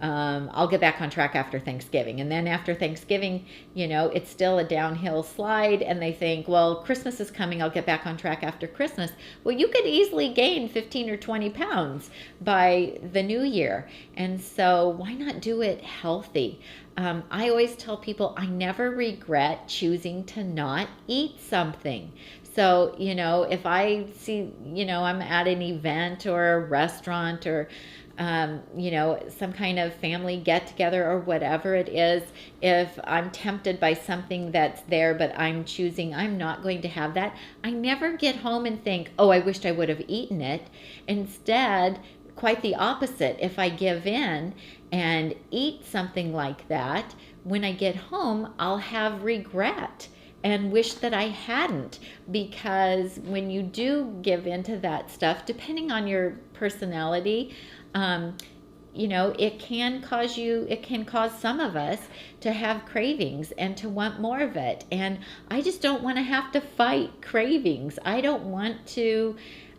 I'll get back on track after Thanksgiving. And then after Thanksgiving, it's still a downhill slide, and they think, well, Christmas is coming, I'll get back on track after Christmas. Well, you could easily gain 15 or 20 pounds by the new year. And so why not do it healthy? I always tell people I never regret choosing to not eat something. So, if I see, I'm at an event or a restaurant or some kind of family get together or whatever it is, if I'm tempted by something that's there, but I'm choosing I'm not going to have that, I never get home and think, oh, I wished I would have eaten it. Instead, quite the opposite. If I give in and eat something like that, when I get home, I'll have regret and wish that I hadn't, because when you do give into that stuff, depending on your personality, it can cause some of us to have cravings and to want more of it. And I just don't want to have to fight cravings. I don't want to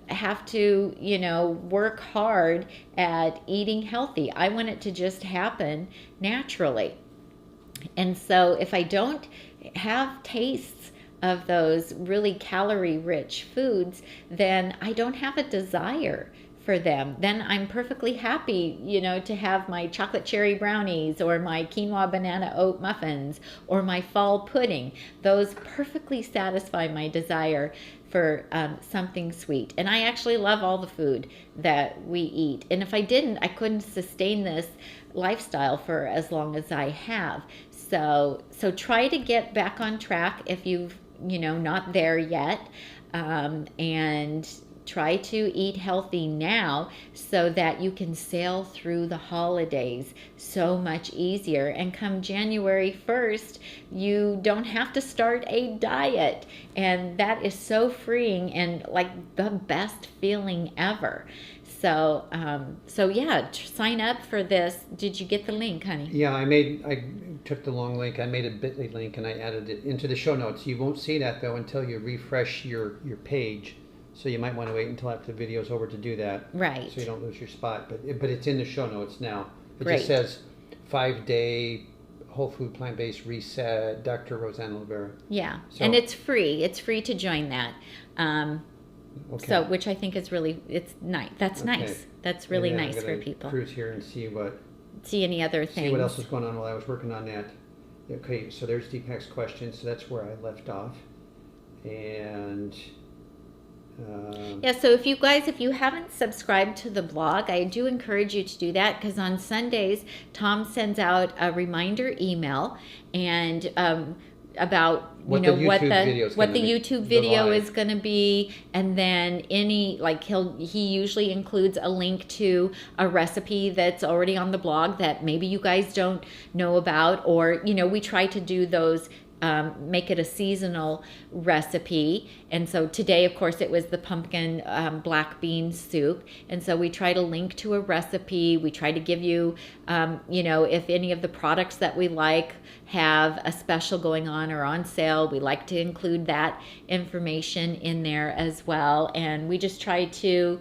have to, work hard at eating healthy. I want it to just happen naturally. And so if I don't have tastes of those really calorie-rich foods, then I don't have a desire for them. Then I'm perfectly happy, to have my chocolate cherry brownies or my quinoa banana oat muffins or my fall pudding. Those perfectly satisfy my desire for something sweet. And I actually love all the food that we eat. And if I didn't, I couldn't sustain this lifestyle for as long as I have. So try to get back on track if you've, not there yet. And try to eat healthy now so that you can sail through the holidays so much easier. And come January 1st, you don't have to start a diet. And that is so freeing and like the best feeling ever. So, sign up for this. Did you get the link, honey? Yeah, I took the long link. I made a bit.ly link and I added it into the show notes. You won't see that though until you refresh your page. So you might want to wait until after the video's over to do that. Right. So you don't lose your spot. But it's in the show notes now. It Great. just says 5-day whole food plant-based reset, Dr. Rosanne Olivera. Yeah, So- and it's free. It's free to join that. Okay. So, which I think is really, it's nice. That's Okay. nice. That's really And then nice I'm for gonna people. Cruise here and see See any other things. what else was going on while I was working on that. Okay, so there's Deepak's question. So that's where I left off. And Yeah, so if you haven't subscribed to the blog, I do encourage you to do that, because on Sundays, Tom sends out a reminder email and about What the what the YouTube video live. is going to be, and then he usually includes a link to a recipe that's already on the blog that maybe you guys don't know about, or we try to do those. Make it a seasonal recipe. And so today, of course, it was the pumpkin black bean soup. And so we try to link to a recipe. We try to give you, if any of the products that we like have a special going on or on sale, we like to include that information in there as well. And we just try to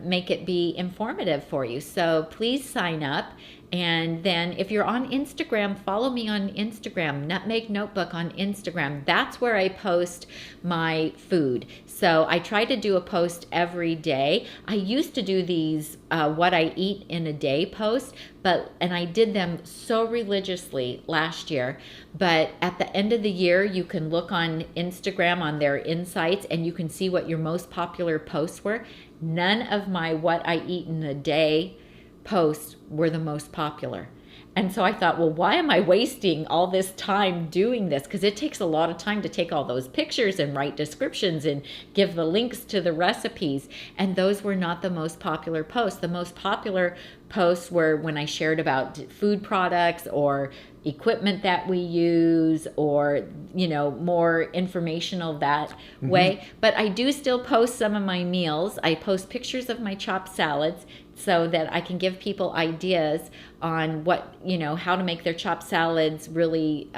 make it be informative for you. So please sign up. And then if you're on Instagram, follow me on Instagram, Nutmeg Notebook on Instagram. That's where I post my food. So I try to do a post every day. I used to do these what I eat in a day posts, and I did them so religiously last year. But at the end of the year, you can look on Instagram on their insights and you can see what your most popular posts were. None of my what I eat in a day posts were the most popular. And so I thought, well, why am I wasting all this time doing this? Because it takes a lot of time to take all those pictures and write descriptions and give the links to the recipes. And those were not the most popular posts. The most popular posts were when I shared about food products or equipment that we use, or more informational that way. But I do still post some of my meals. I post pictures of my chopped salads so that I can give people ideas on how to make their chopped salads really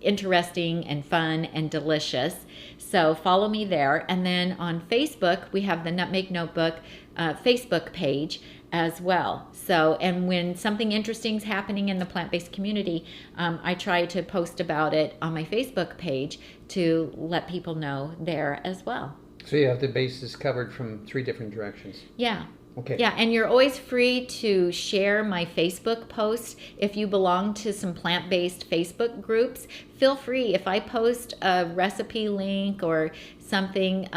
interesting and fun and delicious. So follow me there. And then on Facebook, we have the Nutmeg Notebook Facebook page as well. So, and when something interesting is happening in the plant-based community, I try to post about it on my Facebook page to let people know there as well. so you have the bases covered from 3 different directions. Yeah. Okay. Yeah, and you're always free to share my Facebook posts. If you belong to some plant-based Facebook groups, feel free. If I post a recipe link or something,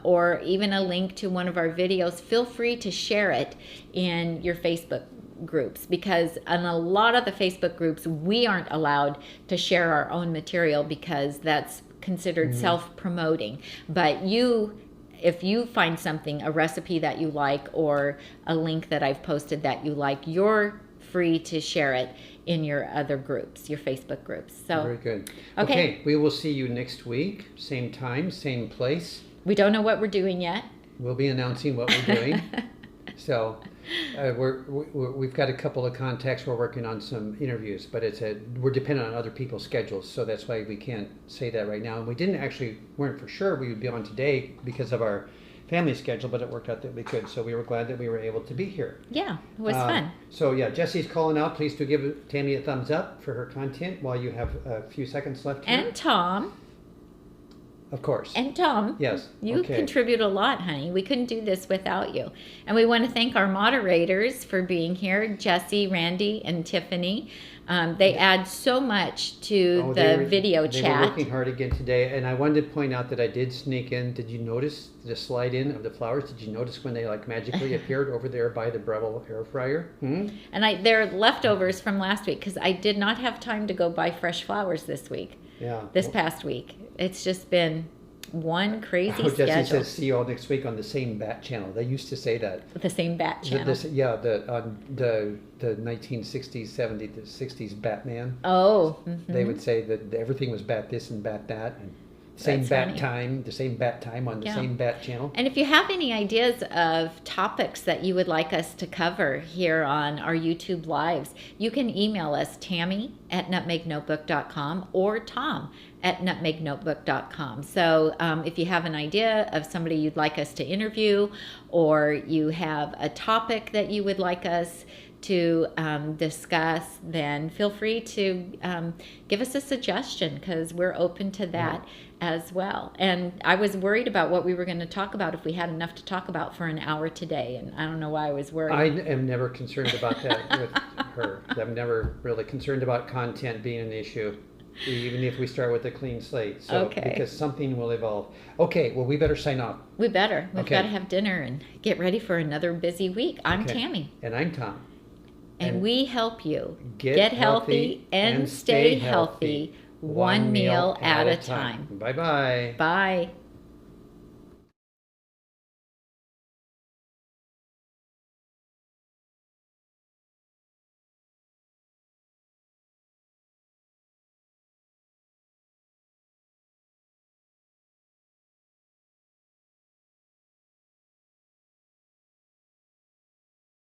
or even a link to one of our videos, feel free to share it in your Facebook groups, because in a lot of the Facebook groups, we aren't allowed to share our own material because that's considered self-promoting. But if you find something, a recipe that you like or a link that I've posted that you like, you're free to share it in your other groups, your Facebook groups. So Very good. Okay. We will see you next week. Same time, same place. we don't know what we're doing yet. We'll be announcing what we're doing. So we've got a couple of contacts. We're working on some interviews, but we're dependent on other people's schedules, so that's why we can't say that right now. And we weren't for sure we would be on today because of our family schedule, but it worked out that we could. So we were glad that we were able to be here. Yeah, it was fun. So yeah, Jesse's calling out. Please do give Tami a thumbs up for her content while you have a few seconds left here. And Tom. Of course. And Tom, yes. You contribute a lot, honey. We couldn't do this without you. And we want to thank our moderators for being here, Jesse, Randy, and Tiffany. They add so much to the video chat. They were working hard again today. And I wanted to point out that I did sneak in. Did you notice the slide in of the flowers? Did you notice when they magically appeared over there by the Breville air fryer? And they're leftovers from last week because I did not have time to go buy fresh flowers this week. Yeah. This past week. It's just been one crazy Jesse schedule. says, see you all next week on the same bat channel. They used to say that. The same bat channel. The 1960s, 70s, 60s Batman. Oh. They would say that everything was bat this and bat that. And same That's bat funny. time, the same bat time on the same bat channel. And if you have any ideas of topics that you would like us to cover here on our YouTube lives, you can email us, Tami@nutmegnotebook.com or Tom@nutmegnotebook.com. So if you have an idea of somebody you'd like us to interview, or you have a topic that you would like us to discuss, then feel free to give us a suggestion, because we're open to that as well. And I was worried about what we were going to talk about, if we had enough to talk about for an hour today, and I don't know why I was worried. I am never concerned about that with her. I'm never really concerned about content being an issue, even if we start with a clean slate. So, because something will evolve. Okay, well, we better sign off. We better. We've got to have dinner and get ready for another busy week. I'm Tami. And I'm Tom. And we help you get healthy and stay healthy, one meal at a time. Bye-bye. Bye.